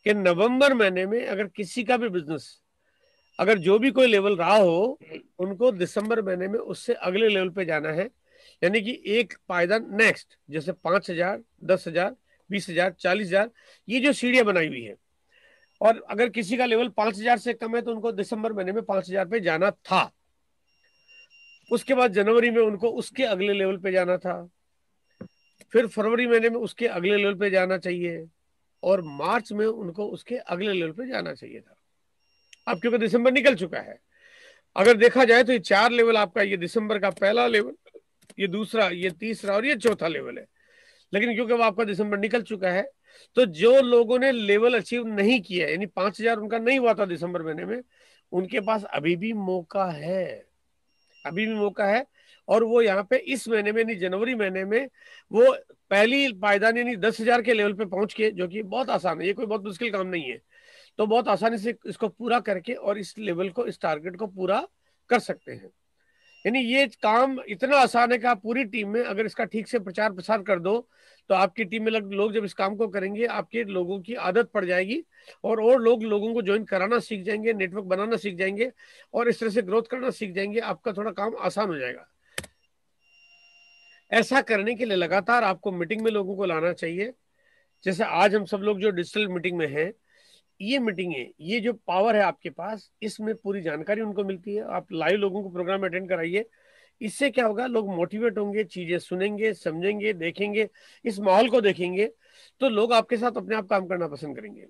कि नवंबर महीने में अगर किसी का भी बिजनेस, अगर जो भी कोई लेवल रहा हो, उनको दिसंबर महीने में उससे अगले लेवल पे जाना है। यानी कि एक पायदान नेक्स्ट, जैसे 5,000, 10,000, 20,000, 40,000, ये जो सीढ़ियां बनाई हुई है, और अगर किसी का लेवल 5,000 से कम है तो उनको दिसंबर महीने में 5,000 पे जाना था। उसके बाद जनवरी में उनको उसके अगले लेवल पे जाना था, फिर फरवरी महीने में उसके अगले लेवल पे जाना चाहिए, और मार्च में उनको उसके अगले लेवल पे जाना चाहिए था। अब क्योंकि दिसंबर निकल चुका है, अगर देखा जाए तो ये 4 लेवल आपका, ये दिसंबर का पहला लेवल, ये दूसरा, ये तीसरा, और ये चौथा लेवल है। लेकिन क्योंकि वो आपका दिसंबर निकल चुका है, तो जो लोगों ने लेवल अचीव नहीं किया, यानी 5,000 उनका नहीं हुआ था दिसंबर महीने में, उनके पास अभी भी मौका है, अभी भी मौका है। और वो यहाँ पे इस महीने में, यानी जनवरी महीने में, वो पहली पायदान यानी 10,000 के लेवल पे पहुंच के, जो कि बहुत आसान है, ये कोई बहुत मुश्किल काम नहीं है, तो बहुत आसानी से इसको पूरा करके और इस लेवल को, इस टारगेट को पूरा कर सकते हैं। यानी ये काम इतना आसान है कि आप पूरी टीम में अगर इसका ठीक से प्रचार प्रसार कर दो, तो आपकी टीम में लोग जब इस काम को करेंगे, आपके लोगों की आदत पड़ जाएगी, और लोग लोगों को ज्वाइन कराना सीख जाएंगे, नेटवर्क बनाना सीख जाएंगे, और इस तरह से ग्रोथ करना सीख जाएंगे, आपका थोड़ा काम आसान हो जाएगा। ऐसा करने के लिए लगातार आपको मीटिंग में लोगों को लाना चाहिए। जैसे आज हम सब लोग जो डिजिटल मीटिंग में हैं, ये मीटिंग है, ये जो पावर है आपके पास, इसमें पूरी जानकारी उनको मिलती है। आप लाइव लोगों को प्रोग्राम अटेंड कराइए, इससे क्या होगा, लोग मोटिवेट होंगे, चीजें सुनेंगे, समझेंगे, देखेंगे, इस माहौल को देखेंगे, तो लोग आपके साथ अपने आप काम करना पसंद करेंगे।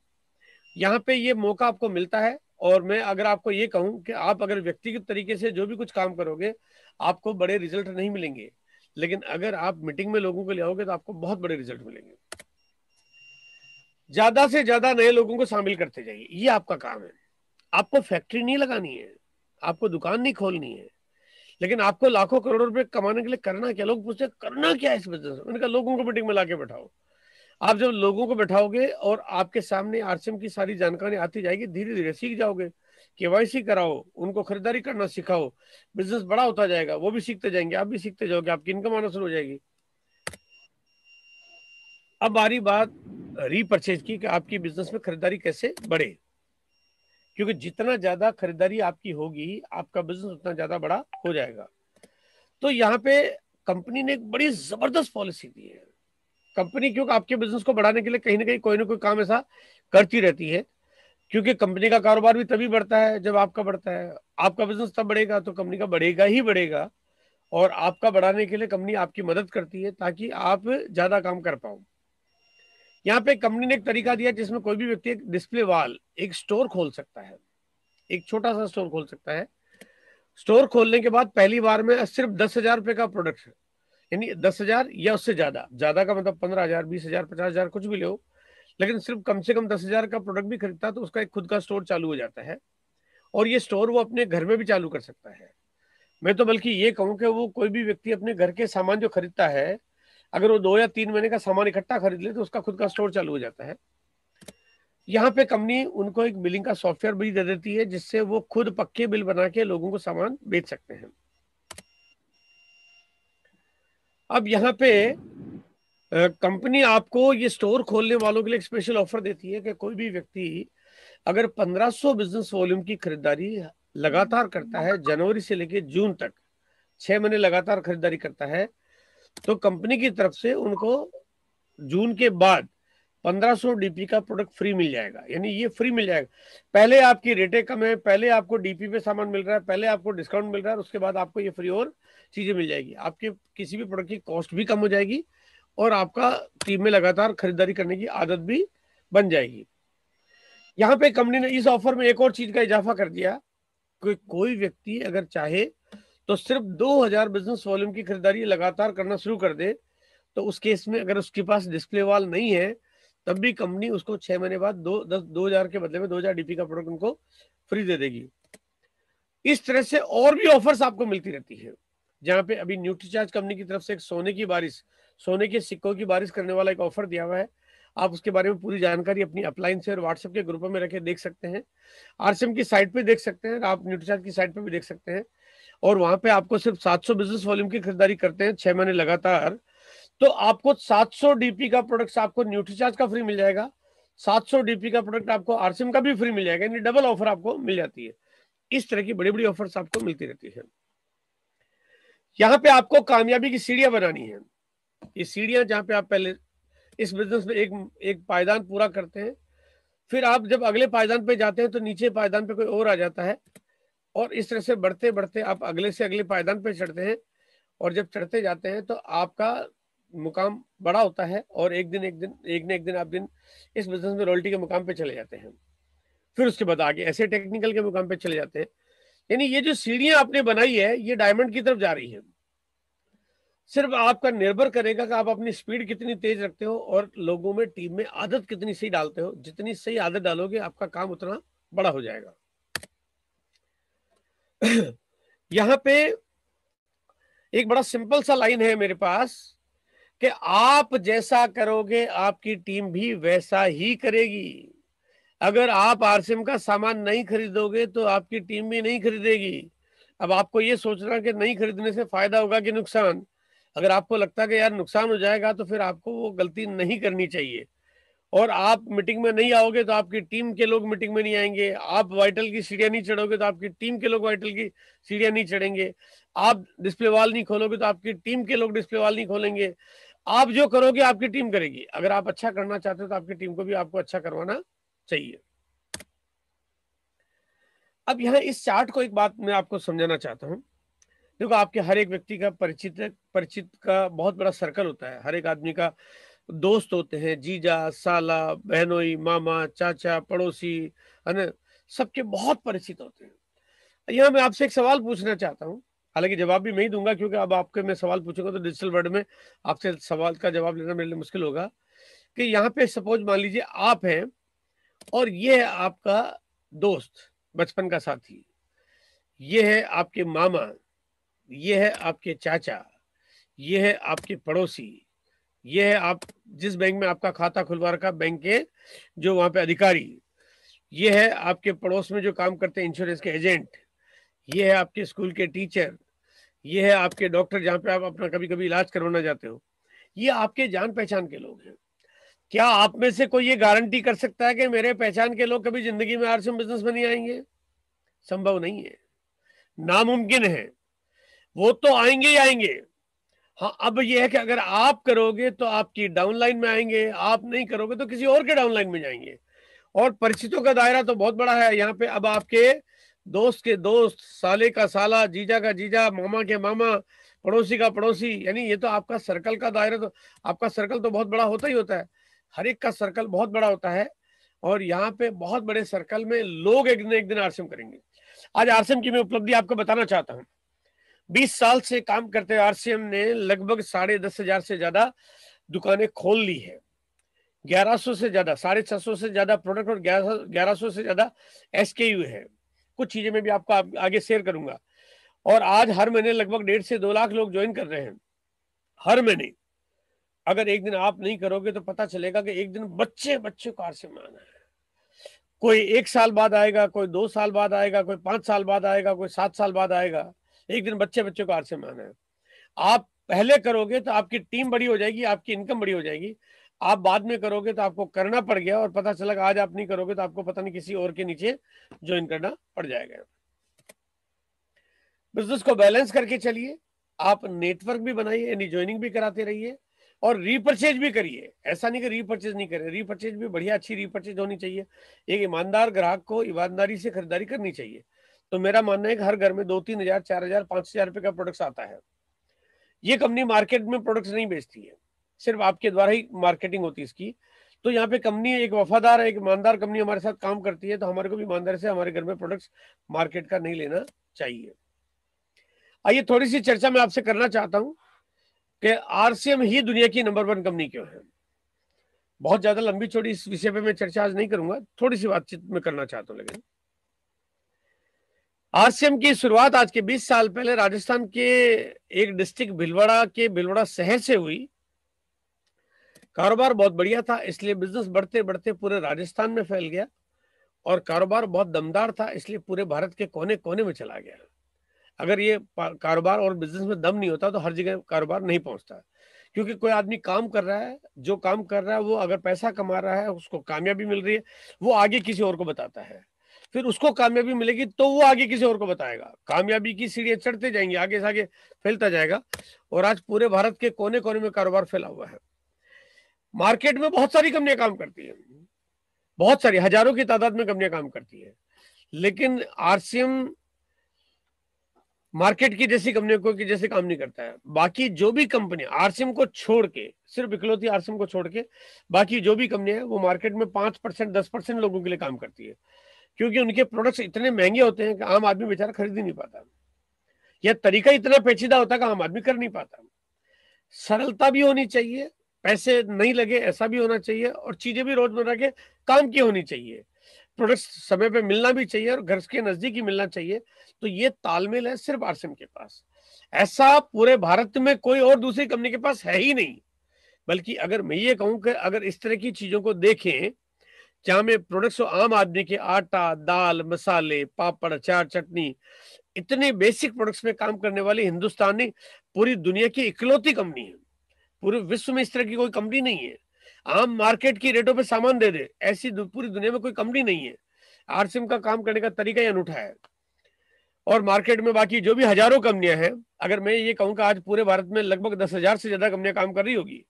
यहाँ पे ये मौका आपको मिलता है। और मैं अगर आपको ये कहूँ कि आप अगर व्यक्तिगत तरीके से जो भी कुछ काम करोगे, आपको बड़े रिजल्ट नहीं मिलेंगे, लेकिन अगर आप मीटिंग में लोगों को ले आओगे तो आपको बहुत बड़े रिजल्ट मिलेंगे। ज्यादा से ज्यादा नए लोगों को शामिल करते जाइए, ये आपका काम है। आपको फैक्ट्री नहीं लगानी है, आपको दुकान नहीं खोलनी है, लेकिन आपको लाखों करोड़ों रुपए कमाने के लिए करना क्या। लोग पूछते करना क्या है इस बिजनेस में, मैंने कहा लोगों को मीटिंग में लाके बैठाओ। आप जब लोगों को बैठाओगे और आपके सामने आरसीएम की सारी जानकारी आती जाएगी, धीरे धीरे सीख जाओगे। केवाईसी कराओ, उनको खरीदारी करना सिखाओ, बिजनेस बड़ा होता जाएगा, वो भी सीखते जाएंगे, आप भी सीखते जाओगे, आपकी इनकम आना शुरू हो जाएगी। अब आ रही बात रीपरचेज की, कि आपकी बिजनेस में खरीदारी कैसे बढ़े, क्योंकि जितना ज्यादा खरीदारी आपकी होगी, आपका बिजनेस उतना ज्यादा बड़ा हो जाएगा। तो यहाँ पे कंपनी ने एक बड़ी जबरदस्त पॉलिसी दी है। कंपनी क्योंकि आपके बिजनेस को बढ़ाने के लिए कहीं ना कोई काम ऐसा करती रहती है, क्योंकि कंपनी का कारोबार भी तभी बढ़ता है जब आपका बढ़ता है। आपका बिजनेस तब बढ़ेगा तो कंपनी का बढ़ेगा ही बढ़ेगा, और आपका बढ़ाने के लिए कंपनी आपकी मदद करती है ताकि आप ज्यादा काम कर पाओ। यहाँ पे कंपनी ने एक तरीका दिया जिसमें कोई भी व्यक्ति एक डिस्प्ले वॉल, एक स्टोर खोल सकता है, एक छोटा सा स्टोर खोल सकता है। स्टोर खोलने के बाद पहली बार में सिर्फ 10,000 रुपए का प्रोडक्ट, यानी 10,000 या उससे ज्यादा, ज्यादा का मतलब 15,000, 20,000, 50,000, कुछ भी लो, लेकिन सिर्फ कम से कम 10,000 का प्रोडक्ट भी खरीदता है तो उसका एक खुद का स्टोर चालू हो जाता है, और ये स्टोर वो अपने घर में भी चालू कर सकता है। मैं तो बल्कि ये कहूँ कि वो कोई भी व्यक्ति अपने घर के सामान जो खरीदता है, अगर वो 2 या 3 महीने का सामान इकट्ठा खरीद ले तो उसका खुद का स्टोर चालू हो जाता है। यहाँ पे कंपनी उनको एक बिलिंग का सॉफ्टवेयर भी दे देती है, जिससे वो खुद पक्के बिल बना के लोगों को सामान बेच सकते हैं। अब यहाँ पे कंपनी आपको ये स्टोर खोलने वालों के लिए एक स्पेशल ऑफर देती है कि कोई भी व्यक्ति अगर 1500 बिजनेस वॉल्यूम की खरीदारी लगातार करता है, जनवरी से लेकर जून तक 6 महीने लगातार खरीदारी करता है, तो कंपनी की तरफ से उनको जून के बाद 1500 डीपी का प्रोडक्ट फ्री मिल जाएगा। यानी ये फ्री मिल जाएगा। पहले आपकी रेटें कम है, पहले आपको डीपी पे सामान मिल रहा है, पहले आपको डिस्काउंट मिल रहा है, और उसके बाद आपको ये फ्री और चीजें मिल जाएगी। आपके किसी भी प्रोडक्ट की कॉस्ट भी कम हो जाएगी, और आपका टीम में लगातार खरीदारी करने की आदत भी बन जाएगी। यहाँ पे कंपनी ने इस ऑफर में एक और चीज का इजाफा कर दिया कि कोई व्यक्ति अगर चाहे तो सिर्फ 2000 बिजनेस वॉल्यूम की खरीदारी लगातार करना शुरू कर दे, तो उस केस में अगर उसके पास डिस्प्ले वॉल नहीं है, तब भी कंपनी उसको 6 महीने बाद 2000 के बदले में 2000 डीपी का प्रोडक्ट उनको फ्री दे देगी। इस तरह से और भी ऑफर्स आपको मिलती रहती है। जहां पे अभी न्यूट्रीचार्ज कंपनी की तरफ से एक सोने की बारिश, सोने के सिक्कों की बारिश करने वाला एक ऑफर दिया हुआ है। आप उसके बारे में पूरी जानकारी अपनी अपलाइन से और व्हाट्सएप के ग्रुपों में रखे देख सकते हैं, आरसीएम की साइट पे देख सकते हैं, आप न्यूट्रीचार्ज की साइट पे भी देख सकते हैं। और वहां पे आपको सिर्फ 700 बिजनेस वॉल्यूम की खरीदारी करते हैं 6 महीने लगातार, तो आपको 700 डीपी का प्रोडक्ट आपको न्यूट्रीचार्ज का फ्री मिल जाएगा, 700 डीपी का प्रोडक्ट आपको आरसीएम का भी फ्री मिल जाएगा। यानी डबल ऑफर आपको मिल जाती है। इस तरह की बड़ी बड़ी ऑफर्स आपको मिलती रहती है। यहाँ पे आपको कामयाबी की सीढ़ियां बनानी है। ये सीढ़ियां जहां पे आप पहले इस बिजनेस में एक एक पायदान पूरा करते हैं, फिर आप जब अगले पायदान पे जाते हैं तो नीचे पायदान पे कोई और आ जाता है, और इस तरह से बढ़ते बढ़ते आप अगले से अगले पायदान पे चढ़ते हैं, और जब चढ़ते जाते हैं तो आपका मुकाम बड़ा होता है, और एक न एक दिन आप इस बिजनेस में रॉयल्टी के मुकाम पे चले जाते हैं। फिर उसके बाद आगे ऐसे टेक्निकल के मुकाम पे चले जाते हैं। यानी ये जो सीढ़ियां आपने बनाई है ये डायमंड की तरफ जा रही है। सिर्फ आपका निर्भर करेगा कि आप अपनी स्पीड कितनी तेज रखते हो और लोगों में, टीम में आदत कितनी सही डालते हो। जितनी सही आदत डालोगे आपका काम उतना बड़ा हो जाएगा। यहाँ पे एक बड़ा सिंपल सा लाइन है मेरे पास कि आप जैसा करोगे आपकी टीम भी वैसा ही करेगी। अगर आप आरसीएम का सामान नहीं खरीदोगे तो आपकी टीम भी नहीं खरीदेगी। अब आपको ये सोचना कि नहीं खरीदने से फायदा होगा कि नुकसान। अगर आपको लगता है कि यार नुकसान हो जाएगा तो फिर आपको वो गलती नहीं करनी चाहिए। और आप मीटिंग में नहीं आओगे तो आपकी टीम के लोग मीटिंग में नहीं आएंगे। आप वाइटल की सीढ़ियां नहीं चढ़ोगे तो आपकी टीम के लोग वाइटल की सीढ़ियां नहीं चढ़ेंगे। आप डिस्प्ले वॉल नहीं खोलोगे तो आपकी टीम के लोग डिस्प्ले वॉल नहीं खोलेंगे। आप जो करोगे आपकी टीम करेगी। अगर आप अच्छा करना चाहते हो तो आपकी टीम को भी आपको अच्छा करवाना चाहिए। अब यहाँ इस चार्ट को एक बात मैं आपको समझाना चाहता हूँ। देखो, आपके हर एक व्यक्ति का परिचित का बहुत बड़ा सर्कल होता है। हर एक आदमी का दोस्त होते हैं, जीजा, साला, बहनोई, मामा, चाचा, पड़ोसी, है ना, सबके बहुत परिचित होते हैं। यहाँ मैं आपसे एक सवाल पूछना चाहता हूँ। हालांकि जवाब भी मैं ही दूंगा, क्योंकि अब आपके मैं सवाल पूछूंगा तो डिजिटल वर्ल्ड में आपसे सवाल का जवाब लेना मेरे लिए मुश्किल होगा। कि यहाँ पे सपोज मान लीजिए आप हैं, और ये है आपका दोस्त, बचपन का साथी, ये है आपके मामा, ये है आपके चाचा, ये है आपके पड़ोसी, ये है आप जिस बैंक में आपका खाता खुलवा रखा, बैंक के जो वहां पे अधिकारी, ये है आपके पड़ोस में जो काम करते हैं इंश्योरेंस के एजेंट, ये है आपके स्कूल के टीचर, ये है आपके डॉक्टर जहाँ पे आप अपना कभी कभी इलाज करवाना जाते हो। ये आपके जान पहचान के लोग हैं। क्या आप में से कोई ये गारंटी कर सकता है कि मेरे पहचान के लोग कभी जिंदगी में आरसीएम बिजनेस में नहीं आएंगे? संभव नहीं है, नामुमकिन है। वो तो आएंगे ही आएंगे। हाँ, अब ये है कि अगर आप करोगे तो आपकी डाउनलाइन में आएंगे, आप नहीं करोगे तो किसी और के डाउनलाइन में जाएंगे। और परिचितों का दायरा तो बहुत बड़ा है यहाँ पे। अब आपके दोस्त के दोस्त, साले का साला, जीजा का जीजा, मामा के मामा, पड़ोसी का पड़ोसी, यानी ये तो आपका सर्कल का दायरा, तो आपका सर्कल तो बहुत बड़ा होता ही होता है। हर एक का सर्कल बहुत बड़ा होता है, और यहाँ पे बहुत बड़े सर्कल में लोग एक न एक दिन आरसीएम करेंगे। आज आरसीएम की मैं उपलब्धि आपको बताना चाहता हूँ। 20 साल से काम करते आरसीएम ने लगभग 10,500 से ज्यादा दुकानें खोल ली है। 1100 से ज्यादा, 650 से ज्यादा प्रोडक्ट और 1100 से ज्यादा SKU है। कुछ चीजें मैं भी आपको आगे शेयर करूंगा। और आज हर महीने लगभग 1.5 से 2 लाख लोग ज्वाइन कर रहे हैं हर महीने। अगर एक दिन आप नहीं करोगे तो पता चलेगा कि एक दिन बच्चे बच्चे को RCM में आना है। कोई 1 साल बाद आएगा, कोई 2 साल बाद आएगा, कोई 5 साल बाद आएगा, कोई 7 साल बाद आएगा। एक दिन बच्चे बच्चे को RCM में आना है। आप पहले करोगे तो आपकी टीम बड़ी हो जाएगी, आपकी इनकम बड़ी हो जाएगी। आप बाद में करोगे तो आपको करना पड़ गया और पता चला आज आप नहीं करोगे तो आपको पता नहीं किसी और के नीचे ज्वाइन करना पड़ जाएगा। बिजनेस को बैलेंस करके चलिए। आप नेटवर्क भी बनाइए, यानी ज्वाइनिंग भी कराते रहिए और रीपरचेज भी करिए। ऐसा नहीं कि रीपरचेज नहीं करें, रीपरचेज भी बढ़िया अच्छी रीपरचेज होनी चाहिए। एक ईमानदार ग्राहक को ईमानदारी से खरीदारी करनी चाहिए। तो मेरा मानना है कि हर घर में 2-3 हजार, 4 हजार, 5 हजार रुपए का प्रोडक्ट्स आता है। ये कंपनी मार्केट में प्रोडक्ट्स नहीं बेचती है, सिर्फ आपके द्वारा ही मार्केटिंग होती है इसकी। तो यहाँ पे कंपनी एक वफादार है, एक ईमानदार कंपनी हमारे साथ काम करती है, तो हमारे को भी ईमानदारी से हमारे घर में प्रोडक्ट्स मार्केट का नहीं लेना चाहिए। आइए थोड़ी सी चर्चा मैं आपसे करना चाहता हूं कि RCM ही दुनिया की नंबर 1 कंपनी क्यों है। बहुत ज्यादा लंबी चौड़ी इस विषय पे मैं चर्चा आज नहीं करूंगा, थोड़ी सी बातचीत में करना चाहता हूं। लेकिन RCM की शुरुआत आज के 20 साल पहले राजस्थान के एक डिस्ट्रिक्ट भीलवाड़ा के भीलवाड़ा शहर से हुई। कारोबार बहुत बढ़िया था, इसलिए बिजनेस बढ़ते बढ़ते पूरे राजस्थान में फैल गया और कारोबार बहुत दमदार था, इसलिए पूरे भारत के कोने कोने में चला गया। अगर ये कारोबार और बिजनेस में दम नहीं होता तो हर जगह कारोबार नहीं पहुंचता। क्योंकि कोई आदमी काम कर रहा है, जो काम कर रहा है वो अगर पैसा कमा रहा है, उसको कामयाबी मिल रही है, वो आगे किसी और को बताता है। फिर उसको कामयाबी मिलेगी तो वो आगे किसी और को बताएगा। कामयाबी की सीढ़ियां चढ़ते जाएंगे, आगे से आगे फैलता जाएगा। और आज पूरे भारत के कोने कोने में कारोबार फैला हुआ है। मार्केट में बहुत सारी कंपनियां काम करती है, बहुत सारी, हजारों की तादाद में कंपनियां काम करती है। लेकिन RCM मार्केट की जैसी कंपनियों को की जैसे काम नहीं करता है। बाकी जो भी कंपनी RCM को छोड़ के, सिर्फ इकलौती RCM को छोड़ के बाकी जो भी कंपनियां है वो मार्केट में 5%, 10% लोगों के लिए काम करती है। क्योंकि उनके प्रोडक्ट्स इतने महंगे होते हैं कि आम आदमी बेचारा खरीद ही नहीं पाता, यह तरीका इतना पेचीदा होता है कि आम आदमी कर नहीं पाता। सरलता भी होनी चाहिए, पैसे नहीं लगे ऐसा भी होना चाहिए, और चीजें भी रोजमर्रा के काम की होनी चाहिए। प्रोडक्ट्स समय पे मिलना भी चाहिए और घर के नजदीक ही मिलना चाहिए। तो ये तालमेल है सिर्फ RCM के पास। ऐसा पूरे भारत में कोई और दूसरी कंपनी के पास है ही नहीं। बल्कि अगर मैं ये कहूं कि अगर इस तरह की चीजों को देखें जहां में प्रोडक्ट्स आम आदमी के आटा, दाल, मसाले, पापड़, अचार, चटनी, इतने बेसिक प्रोडक्ट्स में काम करने वाली हिंदुस्तानी पूरी दुनिया की इकलौती कंपनी है। पूरे विश्व में इस तरह की कोई कंपनी नहीं है। आम मार्केट की रेटों पे सामान दे दे, ऐसी पूरी दुनिया में कोई कंपनी नहीं है। RCM का काम करने का तरीका ही अनूठा है। और मार्केट में बाकी जो भी हजारों कंपनियां हैं, अगर मैं ये कहूं कि आज पूरे भारत में लगभग 10,000 से ज्यादा कंपनियां काम कर रही होगी,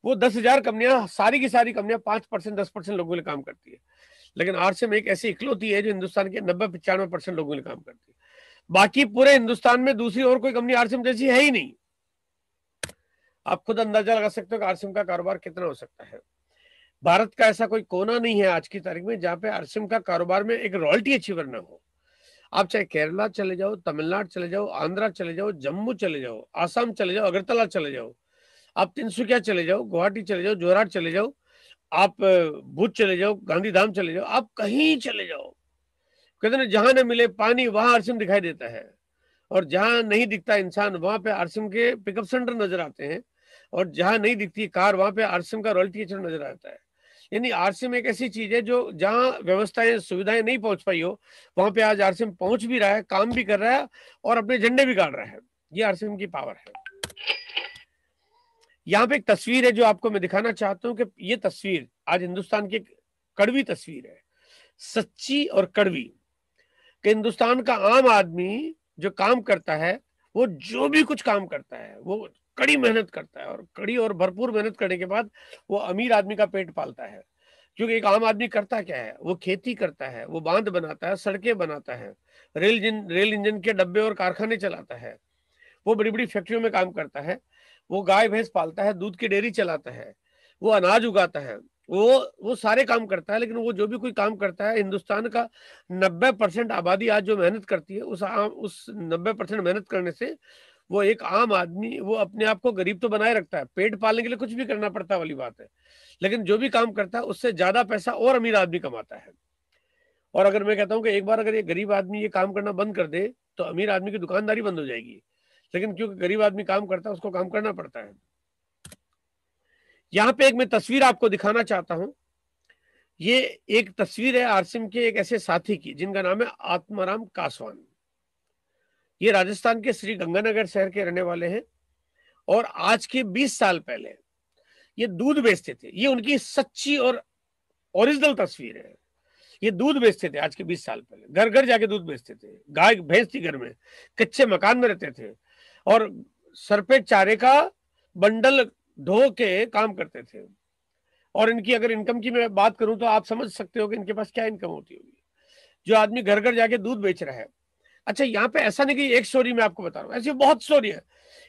वो 10,000 कंपनियां सारी की सारी कंपनियां 5%, 10% लोगों के लिए काम करती है। लेकिन RCM एक ऐसी इकलौती है जो हिंदुस्तान के 90-95% लोगों के लिए काम करती है। बाकी पूरे हिंदुस्तान में दूसरी और कोई कंपनी RCM जैसी है ही नहीं। आप खुद अंदाजा लगा सकते हो कि RCM का कारोबार कितना हो सकता है। भारत का ऐसा कोई कोना नहीं है आज की तारीख में जहां पे RCM का कारोबार में एक रॉयल्टी अचीवर ना हो। आप चाहे केरला चले जाओ, तमिलनाडु चले जाओ, आंध्रा चले जाओ, जम्मू चले जाओ, आसाम चले जाओ, अगरतला चले जाओ, आप तिनसुकिया चले जाओ, गुवाहाटी चले जाओ, जोरहाट चले जाओ, आप भुज चले जाओ, गांधीधाम चले जाओ, आप कहीं चले जाओ, कहते ना जहां न मिले पानी वहां RCM दिखाई देता है। और जहां नहीं दिखता इंसान वहां पे RCM के पिकअप सेंटर नजर आते हैं। और जहां नहीं दिखती कार वहां पे RCM का रॉयल्टी एजेंट नजर आता है। यानी RCM एक ऐसी चीज है जो जहां व्यवस्थाएं सुविधाएं नहीं पहुंच पाई हो, वहां पे आज RCM पहुंच भी रहा है, काम भी कर रहा है और अपने झंडे भी गाड़ रहा है। ये RCM की पावर है। यहाँ पे एक तस्वीर है जो आपको मैं दिखाना चाहता हूँ कि ये तस्वीर आज हिंदुस्तान की कड़वी तस्वीर है, सच्ची और कड़वी, कि हिंदुस्तान का आम आदमी जो काम करता है, वो जो भी कुछ काम करता है वो कड़ी मेहनत करता है, और कड़ी और भरपूर मेहनत करने के बाद वो अमीर आदमी का पेट पालता है। क्योंकि एक आम आदमी करता क्या है, वो खेती करता है, वो बांध बनाता है, सड़कें बनाता है, रेल इंजन के डब्बे और कारखाने चलाता है, वो बड़ी बड़ी फैक्ट्रियों में काम करता है, वो गाय भैंस पालता है, दूध की डेयरी चलाता है, वो अनाज उगाता है, वो सारे काम करता है। लेकिन वो जो भी कोई काम करता है, हिंदुस्तान का 90% आबादी आज जो मेहनत करती है, उस 90% मेहनत करने से वो एक आम आदमी वो अपने आप को गरीब तो बनाए रखता है, पेट पालने के लिए कुछ भी करना पड़ता है वाली बात है, लेकिन जो भी काम करता है उससे ज्यादा पैसा और अमीर आदमी कमाता है। और अगर मैं कहता हूं कि एक बार अगर ये गरीब आदमी ये काम करना बंद कर दे तो अमीर आदमी की दुकानदारी बंद हो जाएगी, लेकिन क्योंकि गरीब आदमी काम करता है उसको काम करना पड़ता है। यहां पे एक मैं तस्वीर आपको दिखाना चाहता हूं। ये एक तस्वीर है आरसिम के एक ऐसे साथी की जिनका नाम है आत्माराम कासवान। ये राजस्थान के श्री गंगानगर शहर के रहने वाले हैं और आज के 20 साल पहले ये दूध बेचते थे। ये उनकी सच्ची और ओरिजिनल तस्वीर है। ये दूध बेचते थे आज के 20 साल पहले, घर घर जाके दूध बेचते थे, गाय भैंस थी घर में, कच्चे मकान में रहते थे और सर पे चारे का बंडल ढो के काम करते थे। और इनकी अगर इनकम की मैं बात करूं तो आप समझ सकते हो कि इनके पास क्या इनकम होती होगी, जो आदमी घर घर जाके दूध बेच रहा है। अच्छा, यहाँ पे ऐसा नहीं कि एक स्टोरी मैं आपको बता रहा हूँ, ऐसी बहुत स्टोरी है।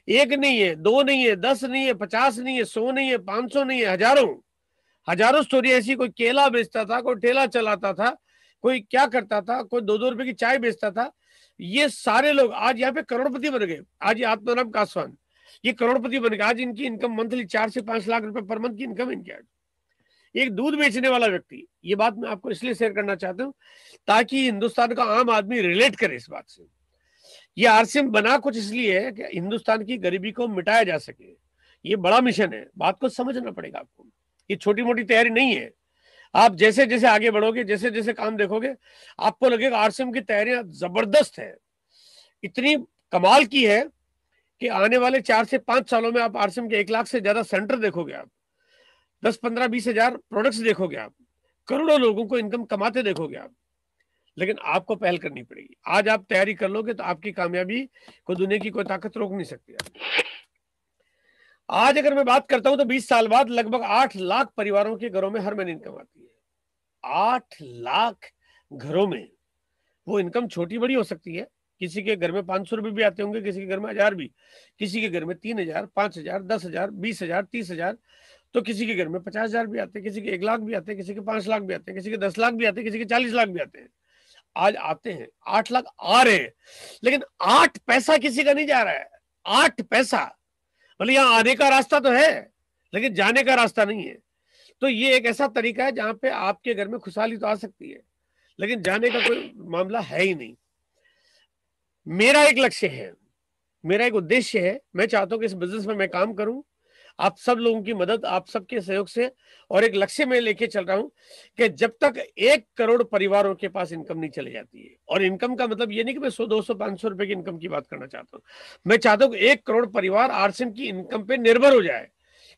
एक नहीं है, दो नहीं है, 10 नहीं है, 50 नहीं है, 100 नहीं है, 500 नहीं है, हजारों हजारों स्टोरी ऐसी। कोई केला बेचता था, कोई ठेला चलाता था, कोई क्या करता था, कोई 2-2 रुपए की चाय बेचता था। ये सारे लोग आज यहाँ पे करोड़पति बन गए। आज ये आत्माराम कासवान ये करोड़पति बन गए। आज इनकी इनकम मंथली 4 से 5 लाख रुपए पर मंथ की इनकम इनकी। आज एक दूध बेचने वाला व्यक्ति, ये बात मैं आपको इसलिए शेयर करना चाहता हूँ ताकि हिंदुस्तान का आम आदमी रिलेट करे इस बात से। ये आरसीएम बना कुछ इसलिए है कि हिंदुस्तान की गरीबी को मिटाया जा सके। ये बड़ा मिशन है, बात को समझना पड़ेगा आपको। ये छोटी मोटी तैयारी नहीं है। आप जैसे जैसे आगे बढ़ोगे, जैसे जैसे काम देखोगे, आपको लगेगा आरसीएम की तैयारियां जबरदस्त है, इतनी कमाल की है कि आने वाले 4 से 5 सालों में आप आरसीएम के 1 लाख से ज्यादा सेंटर देखोगे, आप 10-15-20 हजार प्रोडक्ट्स देखोगे, आप करोड़ों लोगों को इनकम कमाते देखोगे आप। लेकिन आपको पहल करनी पड़ेगी। आज आप तैयारी कर लोगे तो आपकी कामयाबी को दुनिया की कोई ताकत रोक नहीं सकती। आज अगर मैं बात करता हूं तो 20 साल बाद लगभग 8 लाख परिवारों के घरों में हर महीने इनकम आती है। 8 लाख घरों में। वो इनकम छोटी बड़ी हो सकती है, किसी के घर में 500 रुपए भी आते होंगे, किसी के घर में 1000 भी, किसी के घर में 3000, 5000, 10,000, 20,000, 30,000, तो किसी के घर में 50,000 भी आते हैं, किसी के 1 लाख भी आते हैं, किसी के 5 लाख भी आते हैं, किसी के 10 लाख भी आते हैं, किसी के 40 लाख भी आते हैं। आज आते हैं 8 लाख आ रहे हैं, लेकिन 8 पैसा किसी का नहीं जा रहा है। 8 पैसा मतलब यहाँ आने का रास्ता तो है लेकिन जाने का रास्ता नहीं है। तो ये एक ऐसा तरीका है जहां पे आपके घर में खुशहाली तो आ सकती है लेकिन जाने का कोई मामला है ही नहीं। मेरा एक लक्ष्य है, मेरा एक उद्देश्य है, मैं चाहता हूं कि इस बिजनेस में मैं काम करूं, आप सब लोगों की मदद, आप सबके सहयोग से। और एक लक्ष्य में लेके चल रहा हूं कि जब तक 1 करोड़ परिवारों के पास इनकम नहीं चली जाती है, और इनकम का मतलब ये नहीं कि मैं 100, 200, 500 रुपए की इनकम की बात करना चाहता हूं। मैं चाहता हूं कि 1 करोड़ परिवार आरसीएम की इनकम पे निर्भर हो जाए,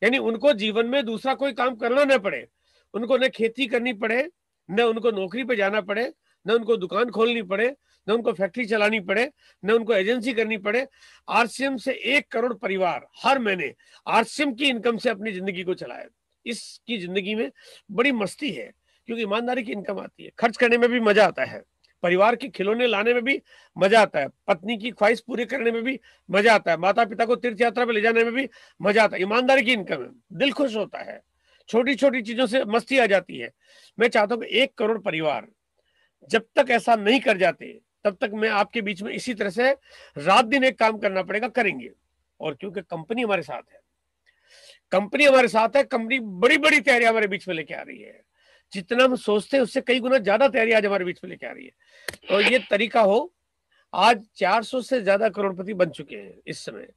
यानी उनको जीवन में दूसरा कोई काम करना न पड़े, उनको न खेती करनी पड़े, न उनको नौकरी पे जाना पड़े, न उनको दुकान खोलनी पड़े, न उनको फैक्ट्री चलानी पड़े, न उनको एजेंसी करनी पड़े। आरसीएम से 1 करोड़ परिवार हर महीने आरसीएम की इनकम से अपनी जिंदगी को चलाए। इसकी जिंदगी में बड़ी मस्ती है क्योंकि ईमानदारी की इनकम आती है, खर्च करने में भी मजा आता है, परिवार के खिलौने लाने में भी मजा आता है, पत्नी की ख्वाहिश पूरी करने में भी मजा आता है, माता पिता को तीर्थ यात्रा पे ले जाने में भी मजा आता है। ईमानदारी की इनकम है, दिल खुश होता है, छोटी छोटी चीजों से मस्ती आ जाती है। मैं चाहता हूँ कि 1 करोड़ परिवार जब तक ऐसा नहीं कर जाते तब तक मैं आपके बीच में इसी तरह से रात दिन एक काम करना पड़ेगा, करेंगे। और क्योंकि कंपनी हमारे साथ है, कंपनी हमारे साथ है, कंपनी बड़ी बड़ी तैयारी हमारे बीच में लेके आ रही है। जितना हम सोचते हैं उससे कई गुना ज्यादा तैयारी आज हमारे बीच में लेके आ रही है। तो ये तरीका हो, आज 400 से ज्यादा करोड़पति बन चुके हैं इस समय,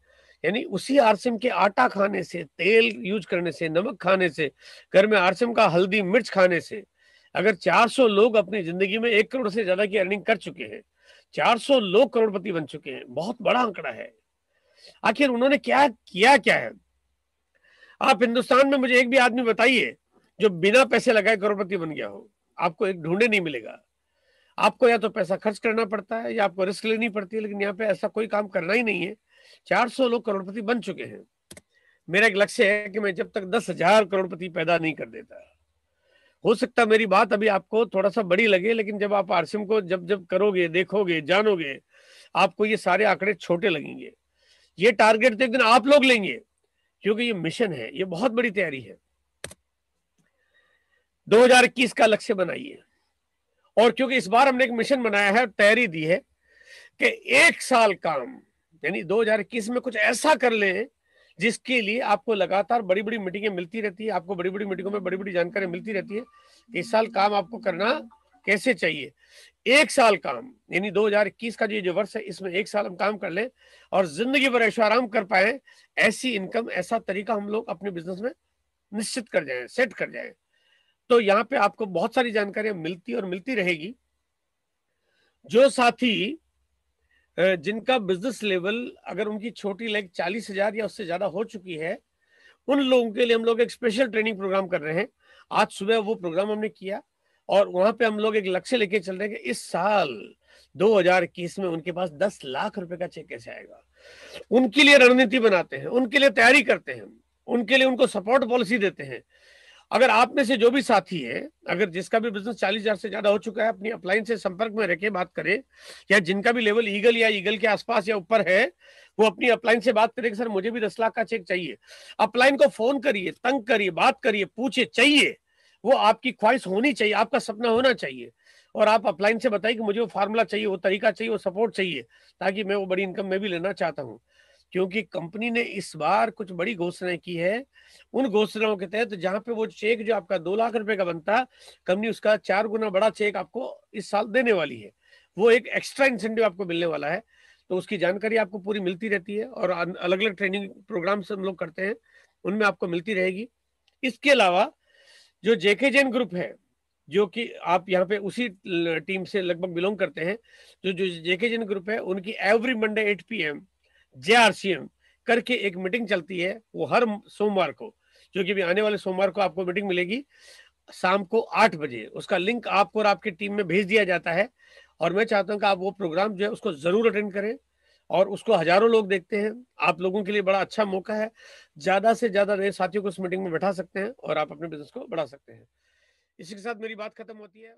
यानी उसी आरसीएम के आटा खाने से, तेल यूज करने से, नमक खाने से, घर में आरसीएम का हल्दी मिर्च खाने से अगर 400 लोग अपनी जिंदगी में 1 करोड़ से ज्यादा की अर्निंग कर चुके हैं, 400 लोग करोड़पति बन चुके हैं, बहुत बड़ा आंकड़ा है। आखिर उन्होंने क्या किया, क्या है? आप हिंदुस्तान में मुझे एक भी आदमी बताइए जो बिना पैसे लगाए करोड़पति बन गया हो। आपको एक ढूंढे नहीं मिलेगा। आपको या तो पैसा खर्च करना पड़ता है या आपको रिस्क लेनी पड़ती है, लेकिन यहाँ पे ऐसा कोई काम करना ही नहीं है। 400 लोग करोड़पति बन चुके हैं। मेरा एक लक्ष्य है कि मैं जब तक 10,000 करोड़पति पैदा नहीं कर देता, हो सकता मेरी बात अभी आपको थोड़ा सा बड़ी लगे, लेकिन जब आप आरसीएम को जब जब करोगे, देखोगे, जानोगे, आपको ये सारे आंकड़े छोटे लगेंगे। ये टारगेट तो एक दिन आप लोग लेंगे क्योंकि ये मिशन है, ये बहुत बड़ी तैयारी है। 2021 का लक्ष्य बनाइए। और क्योंकि इस बार हमने एक मिशन बनाया है, तैयारी दी है कि 1 साल काम, यानी 2021 में कुछ ऐसा कर लें जिसके लिए आपको लगातार बड़ी बड़ी मीटिंगें मिलती रहती है, आपको बड़ी बड़ी मीटिंगों में बड़ी बड़ी जानकारी मिलती रहती है कि इस साल काम आपको करना कैसे चाहिए। एक साल काम, यानी 2021 का जो वर्ष है, इसमें एक साल हम काम कर लें और जिंदगी भर ऐशो आराम कर पाए, ऐसी इनकम, ऐसा तरीका हम लोग अपने बिजनेस में निश्चित कर जाए, सेट कर जाए। तो यहाँ पे आपको बहुत सारी जानकारियां मिलती और मिलती रहेगी। जो साथी जिनका बिजनेस लेवल अगर उनकी छोटी लाइक 40,000 या उससे ज्यादा हो चुकी है, उन लोगों के लिए हम लोग एक स्पेशल ट्रेनिंग प्रोग्राम कर रहे हैं। आज सुबह वो प्रोग्राम हमने किया और वहां पे हम लोग एक लक्ष्य लेके चल रहे हैं कि इस साल 2021 में उनके पास 10 लाख रुपए का चेक कैसे आएगा। उनके लिए रणनीति बनाते हैं, उनके लिए तैयारी करते हैं, उनके लिए उनको सपोर्ट पॉलिसी देते हैं। अगर आप में से जो भी साथी है, अगर जिसका भी बिजनेस 40,000 से ज्यादा हो चुका है, अपनी अपलाइन से संपर्क में रह के बात करें, या जिनका भी लेवल ईगल या ईगल के आसपास या ऊपर है, वो अपनी अपलाइन से बात करें कि सर मुझे भी 10 लाख का चेक चाहिए। अपलाइन को फोन करिए, तंग करिए, बात करिए, पूछे, चाहिए वो आपकी ख्वाहिश होनी चाहिए, आपका सपना होना चाहिए। और आप अपलाइन से बताइए कि मुझे वो फार्मूला चाहिए, वो तरीका चाहिए, वो सपोर्ट चाहिए, ताकि मैं वो बड़ी इनकम में भी लेना चाहता हूँ। क्योंकि कंपनी ने इस बार कुछ बड़ी घोषणाएं की है। उन घोषणाओं के तहत जहां पे वो चेक जो आपका 2 लाख रुपए का बनता, कंपनी उसका 4 गुना बड़ा चेक आपको इस साल देने वाली है। वो एक एक्स्ट्रा इंसेंटिव आपको मिलने वाला है। तो उसकी जानकारी आपको पूरी मिलती रहती है और अलग अलग ट्रेनिंग प्रोग्राम हम लोग करते हैं, उनमें आपको मिलती रहेगी। इसके अलावा जो जेके जैन ग्रुप है, जो कि आप यहाँ पे उसी टीम से लगभग बिलोंग करते हैं, जो जो जेके जैन ग्रुप है, उनकी एवरी मंडे 8 PM JRCM करके एक मीटिंग चलती है, वो हर सोमवार को, जो कि भी आने वाले सोमवार को आपको मीटिंग मिलेगी शाम को 8 बजे। उसका लिंक आपको और आपकी टीम में भेज दिया जाता है और मैं चाहता हूं कि आप वो प्रोग्राम जो है उसको जरूर अटेंड करें। और उसको हजारों लोग देखते हैं। आप लोगों के लिए बड़ा अच्छा मौका है, ज्यादा से ज्यादा नए साथियों को उस मीटिंग में बैठा सकते हैं और आप अपने बिजनेस को बढ़ा सकते हैं। इसी के साथ मेरी बात खत्म होती है।